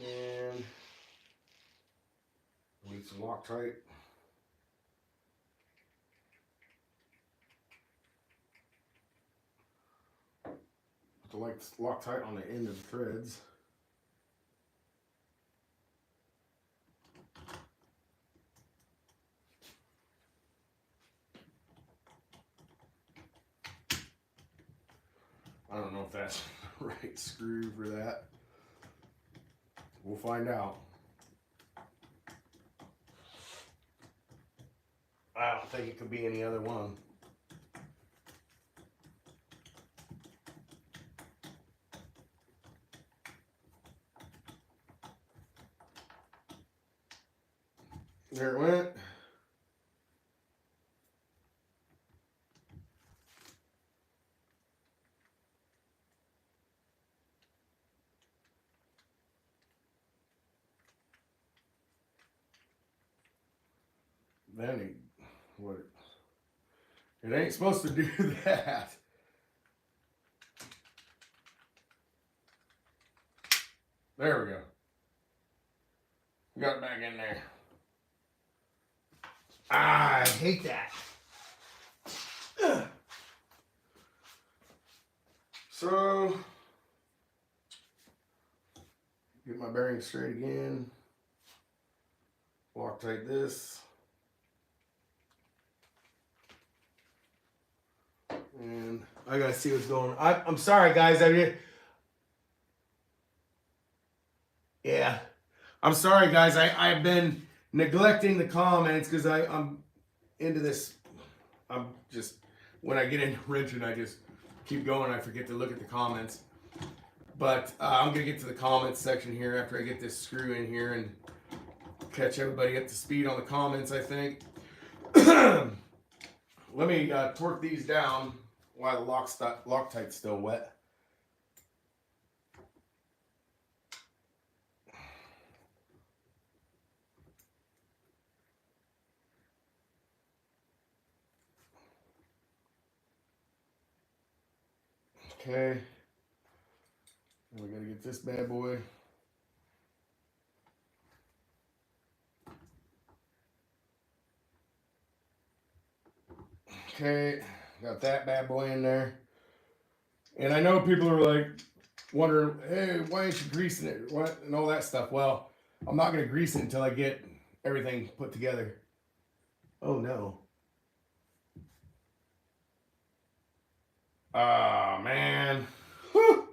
And we need some Loctite. Put the Loctite on the end of the threads. I don't know if that's the right screw for that. We'll find out. I don't think it could be any other one. There it went. Then what? It ain't supposed to do that. There we go. Got it back in there. I hate that. So, get my bearings straight again. Loctite this. And I gotta see what's going on. I'm sorry, guys. Yeah. I'm sorry, guys. I've been neglecting the comments because I'm into this. I'm just, when I get into wrenching, I just keep going. I forget to look at the comments. But I'm going to get to the comments section here after I get this screw in here and catch everybody up to speed on the comments, I think. Let me torque these down while the Loctite's still wet. Okay. And we got to get this bad boy. Okay, got that bad boy in there. And I know people are like wondering, hey, why ain't you greasing it? What and all that stuff. Well, I'm not gonna grease it until I get everything put together. Oh no. Oh man. Whew.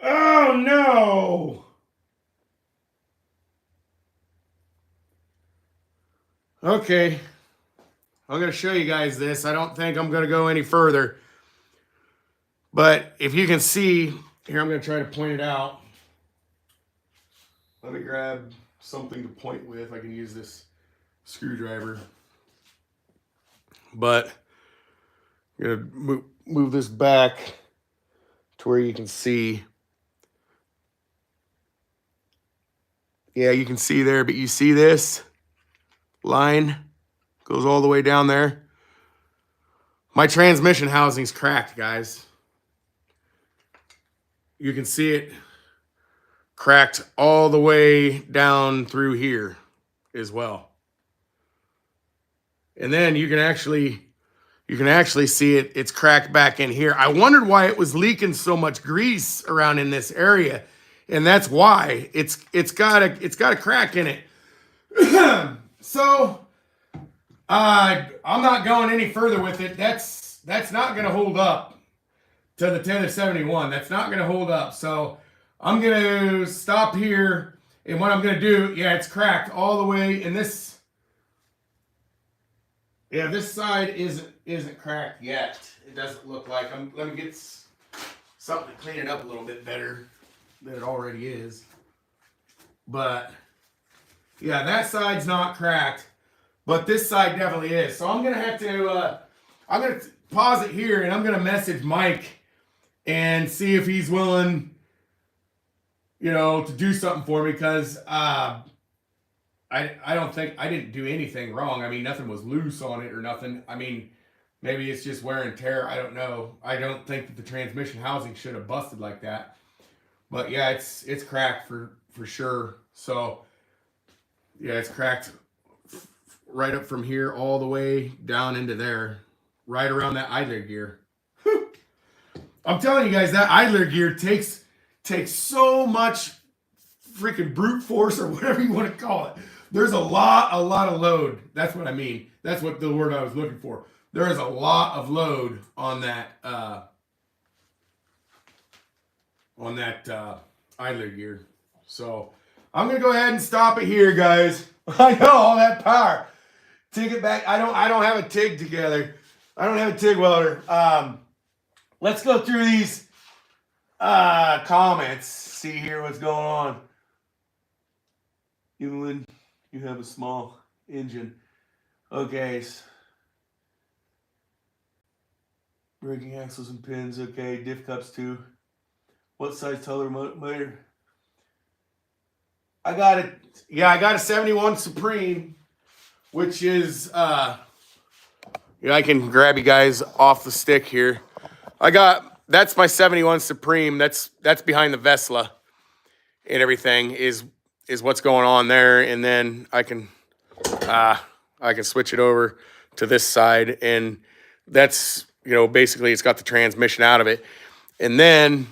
Oh no. Okay. I'm going to show you guys this. I don't think I'm going to go any further. But if you can see, here I'm going to try to point it out. Let me grab something to point with. I can use this screwdriver. But I'm going to move this back to where you can see. Yeah, you can see there, but you see this line goes all the way down there. My transmission housing's cracked, guys. You can see it cracked all the way down through here as well. And then you can actually see it. It's cracked back in here. I wondered why it was leaking so much grease around in this area, and that's why it's got a crack in it. So I'm not going any further with it. That's not going to hold up to the 10 to 71. That's not going to hold up. So I'm going to stop here. And what I'm going to do, yeah, it's cracked all the way. And this, yeah, this side isn't cracked yet. It doesn't look like. Let me get something to clean it up a little bit better than it already is. But yeah, that side's not cracked, but this side definitely is. So I'm gonna have to I'm gonna pause it here, and I'm gonna message Mike and see if he's willing, to do something for me, because I don't think I didn't do anything wrong. I mean, nothing was loose on it or nothing. I mean, maybe it's just wear and tear. I don't know. I don't think that the transmission housing should have busted like that. But yeah, it's cracked for sure. So yeah, it's cracked right up from here all the way down into there, right around that idler gear. I'm telling you guys, that idler gear takes so much freaking brute force, or whatever you want to call it. There's a lot of load. That's what I mean. That's what the word I was looking for. There is a lot of load on that idler gear. So I'm gonna go ahead and stop it here, guys. I know, all that power. TIG it back. I don't have a TIG together. I don't have a TIG welder. Let's go through these comments. See here what's going on. Even when you have a small engine. Okay. Braking axles and pins. Okay. Diff cups too. What size taller motor? I got a 71 Supreme, which is I can grab you guys off the stick here. That's my 71 Supreme. That's behind the Vesla and everything is what's going on there. And then I can switch it over to this side, and that's, basically it's got the transmission out of it. And then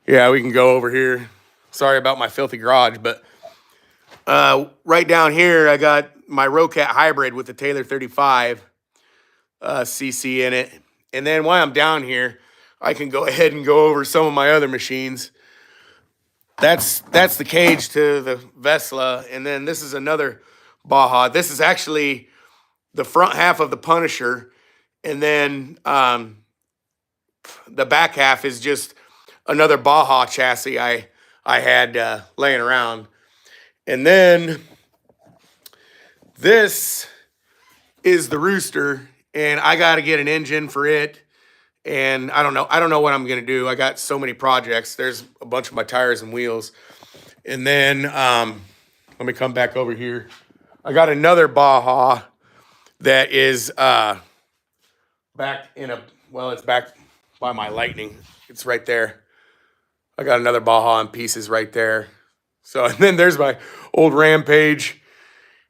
yeah, we can go over here. Sorry about my filthy garage, but right down here, I got my Rocat hybrid with the Taylor 35 cc in it. And then while I'm down here, I can go ahead and go over some of my other machines. That's the cage to the Vesla. And then this is another Baja. This is actually the front half of the Punisher. And then the back half is just another Baja chassis I had laying around. And then this is the Rooster, and I got to get an engine for it. And I don't know what I'm going to do. I got so many projects. There's a bunch of my tires and wheels. And then let me come back over here. I got another Baja that is back it's back by my Lightning. It's right there. I got another Baja in pieces right there. So, and then there's my old Rampage.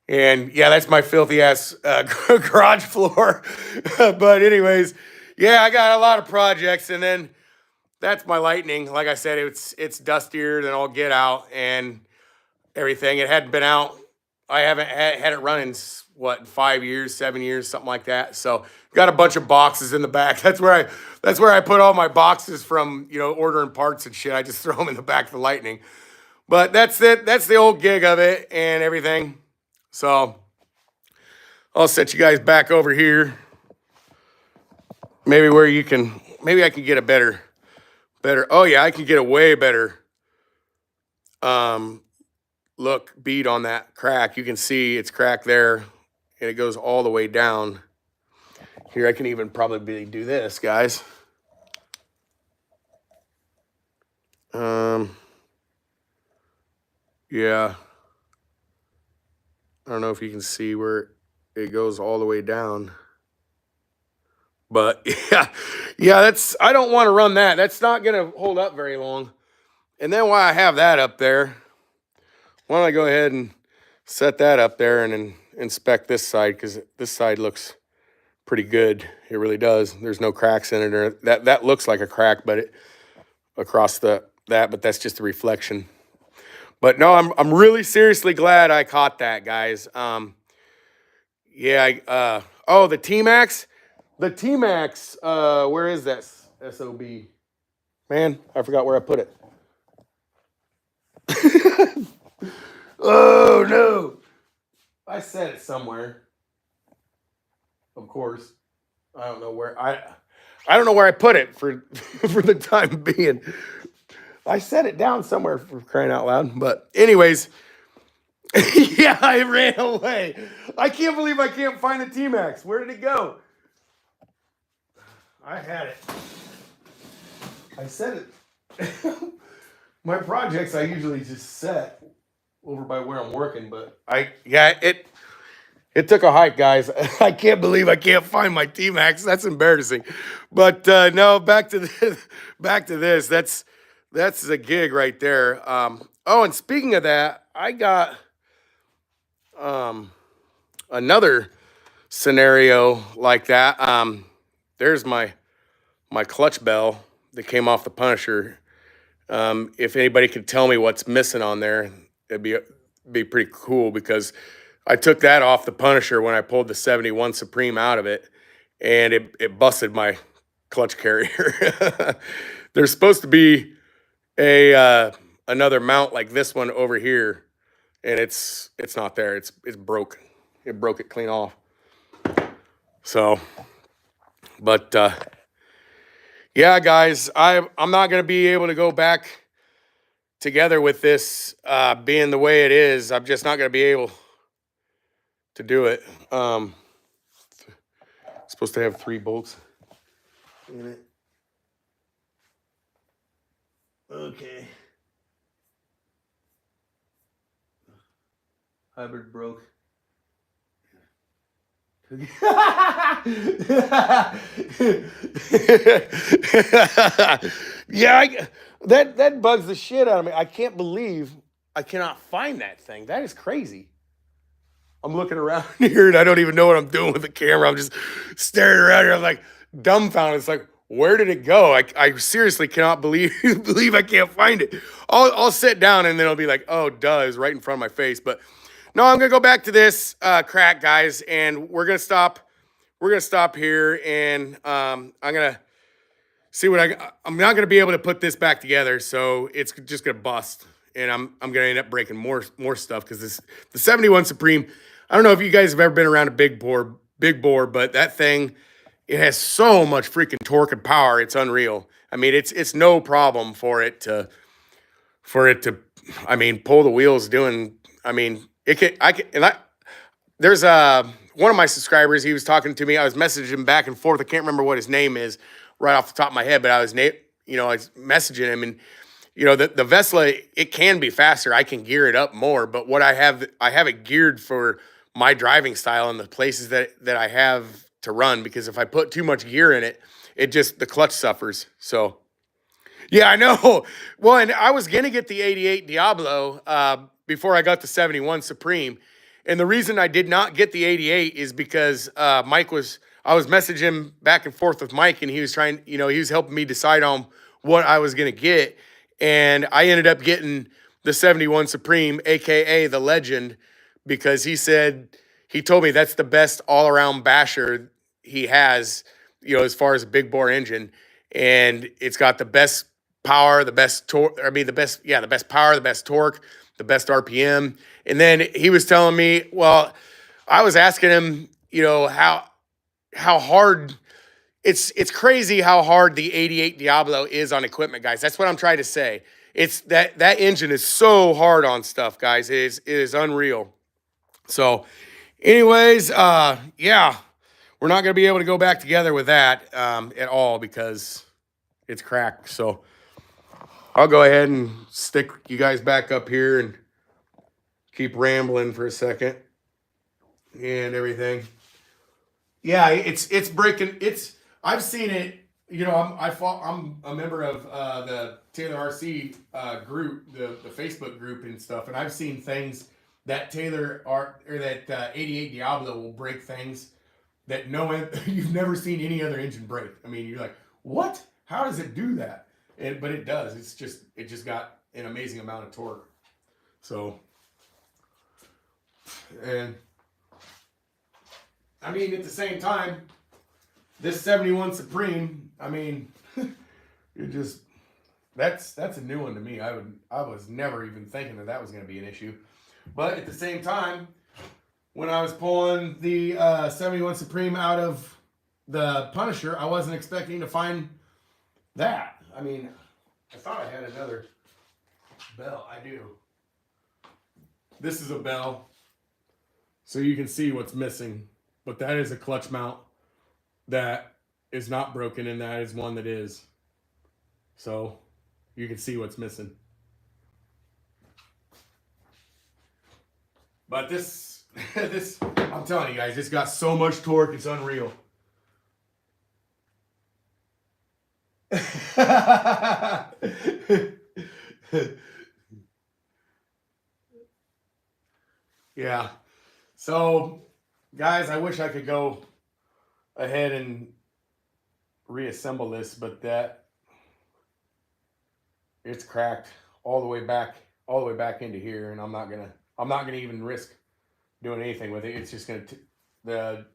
And yeah, that's my filthy ass garage floor. But anyways, yeah, I got a lot of projects. And then that's my Lightning. Like I said, it's dustier than all get out and everything. It hadn't been out. I haven't had it running, 5 years, 7 years, something like that. So got a bunch of boxes in the back. That's where I put all my boxes from, ordering parts and shit. I just throw them in the back of the Lightning. But that's it. That's the old gig of it and everything. So I'll set you guys back over here. Maybe I can get a better. Oh yeah, I can get a way better look bead on that crack. You can see it's cracked there, and it goes all the way down. Here, I can even probably do this, guys. Yeah. I don't know if you can see where it goes all the way down. But yeah, I don't want to run that. That's not going to hold up very long. And then while I have that up there, why don't I go ahead and set that up there and then inspect this side, because this side looks pretty good. It really does. There's no cracks in it, or that looks like a crack, but it across but that's just a reflection. But no, I'm really seriously glad I caught that, guys. Yeah. The T-Max. The T-Max. Where is that SOB? Man, I forgot where I put it. Oh no! I said it somewhere. Of course, I don't know where I don't know where I put it for for the time being. I set it down somewhere for crying out loud. But anyways, yeah, I ran away. I can't believe I can't find the T-Max. Where did it go? I had it. I set it. My projects I usually just set over by where I'm working, but it took a hike, guys. I can't believe I can't find my T-Max. That's embarrassing. But no, back to this. Back to this. That's the gig right there. Oh, and speaking of that, I got another scenario like that. There's my clutch bell that came off the Punisher. If anybody could tell me what's missing on there, it'd be pretty cool because I took that off the Punisher when I pulled the 71 Supreme out of it, and it busted my clutch carrier. There's supposed to be a another mount like this one over here, and it's not there. It's broke. It broke it clean off. So, but yeah, guys, I'm not gonna be able to go back together with this being the way it is. I'm just not gonna be able to do it. Supposed to have 3 bolts in it. Okay. Hybrid broke. Yeah, that bugs the shit out of me. I can't believe I cannot find that thing. That is crazy. I'm looking around here and I don't even know what I'm doing with the camera. I'm just staring around here. I'm like dumbfounded. It's like, where did it go? I seriously cannot believe I can't find it. I'll sit down and then it'll be like, oh, duh, it's right in front of my face. But no, I'm gonna go back to this crack, guys, and we're gonna stop. We're gonna stop here, and I'm gonna see what I'm not gonna be able to put this back together, so it's just gonna bust, and I'm gonna end up breaking more stuff because the 71 Supreme. I don't know if you guys have ever been around a big bore, but that thing, it has so much freaking torque and power. It's unreal. I mean, it's no problem for it to I mean, pull the wheels doing. I mean, it can I can and I there's one of my subscribers. He was talking to me. I was messaging him back and forth. I can't remember what his name is right off the top of my head, but I was messaging him, and the Vesla, it can be faster. I can gear it up more, but what I have it geared for my driving style and the places that I have to run, because if I put too much gear in it, the clutch suffers. So yeah, I know. Well, and I was gonna get the 88 Diablo before I got the 71 Supreme. And the reason I did not get the 88 is because I was messaging him back and forth with Mike, and he was he was helping me decide on what I was gonna get. And I ended up getting the 71 Supreme, aka the Legend, because he told me that's the best all-around basher he has, as far as a big bore engine. And it's got the best power, the best torque. I mean, the best power, the best torque, the best RPM. And then he was telling me, well, I was asking him, how hard it's crazy how hard the 88 Diablo is on equipment, guys. That's what I'm trying to say. It's that engine is so hard on stuff, guys. It is unreal. So, anyways, yeah, we're not gonna be able to go back together with that at all because it's cracked. So I'll go ahead and stick you guys back up here and keep rambling for a second and everything. Yeah, it's breaking. I've seen it. I'm a member of the Taylor RC group, the Facebook group and stuff, and I've seen things that 88 Diablo will break things that you've never seen any other engine break. I mean, you're like, what? How does it do that? But it does. It just got an amazing amount of torque. So, and I mean, at the same time, this 71 Supreme, I mean, That's a new one to me. I was never even thinking that was going to be an issue. But at the same time, when I was pulling the 71 Supreme out of the Punisher, I wasn't expecting to find that. I mean, I thought I had another bell. I do. This is a bell, so you can see what's missing. But that is a clutch mount that is not broken, and that is one that is. So you can see what's missing. But this, I'm telling you guys, it's got so much torque, it's unreal. Yeah. So, guys, I wish I could go ahead and reassemble this, but it's cracked all the way back into here, and I'm not gonna even risk doing anything with it. It's just the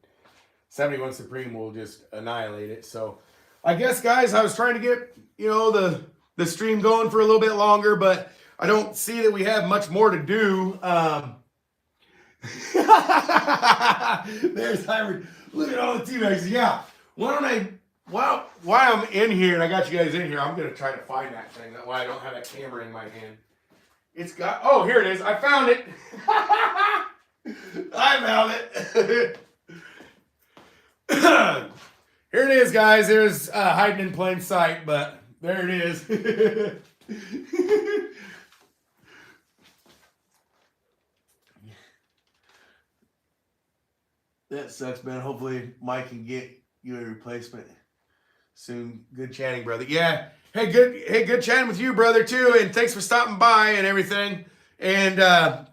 71 Supreme will just annihilate it. So I guess, guys, I was trying to get the stream going for a little bit longer, but I don't see that we have much more to do. There's Hybrid. Look at all the T-Mags. Yeah. While I'm in here and I got you guys in here, I'm gonna try to find that thing. That's why I don't have that camera in my hand. It's got. Oh, here it is. I found it. I found it. Here it is, guys. There's hiding in plain sight, but there it is. That sucks, man. Hopefully Mike can get you a replacement soon. Good chatting, brother. Yeah. Hey, good chatting with you, brother, too. And thanks for stopping by and everything. And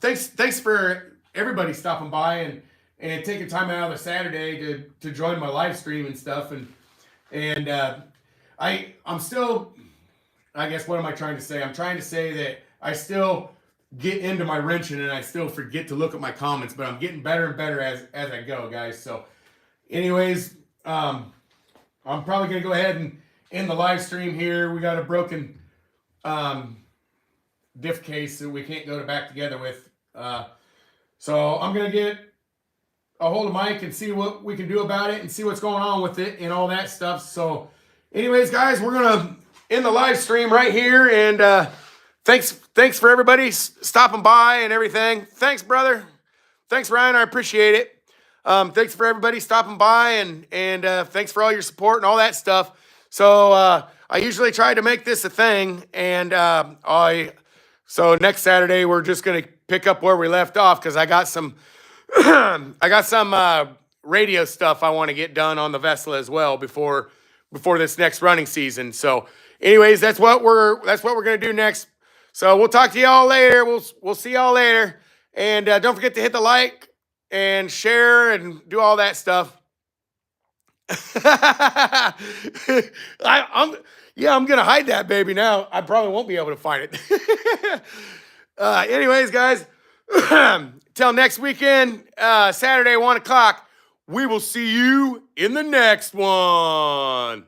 thanks for everybody stopping by and taking time out of the Saturday to join my live stream and stuff. And I'm still, I guess, what am I trying to say? I'm trying to say that I still get into my wrenching and I still forget to look at my comments, but I'm getting better and better as I go, guys. So anyways, I'm probably going to go ahead and end the live stream here. We got a broken diff case that we can't go back together with. So I'm going to get a hold of Mike and see what we can do about it and see what's going on with it and all that stuff. So anyways, guys, we're going to end the live stream right here. And thanks for everybody stopping by and everything. Thanks, brother. Thanks, Ryan. I appreciate it. Thanks for everybody stopping by and thanks for all your support and all that stuff. So I usually try to make this a thing, and so next Saturday we're just gonna pick up where we left off because I got some radio stuff I want to get done on the Vesla as well before this next running season. So anyways, that's what we're gonna do next. So we'll talk to y'all later. We'll see y'all later, and don't forget to hit the like and share and do all that stuff. I'm gonna hide that baby now. I probably won't be able to find it. Anyways, guys, till next weekend, Saturday, 1 o'clock. We will see you in the next one.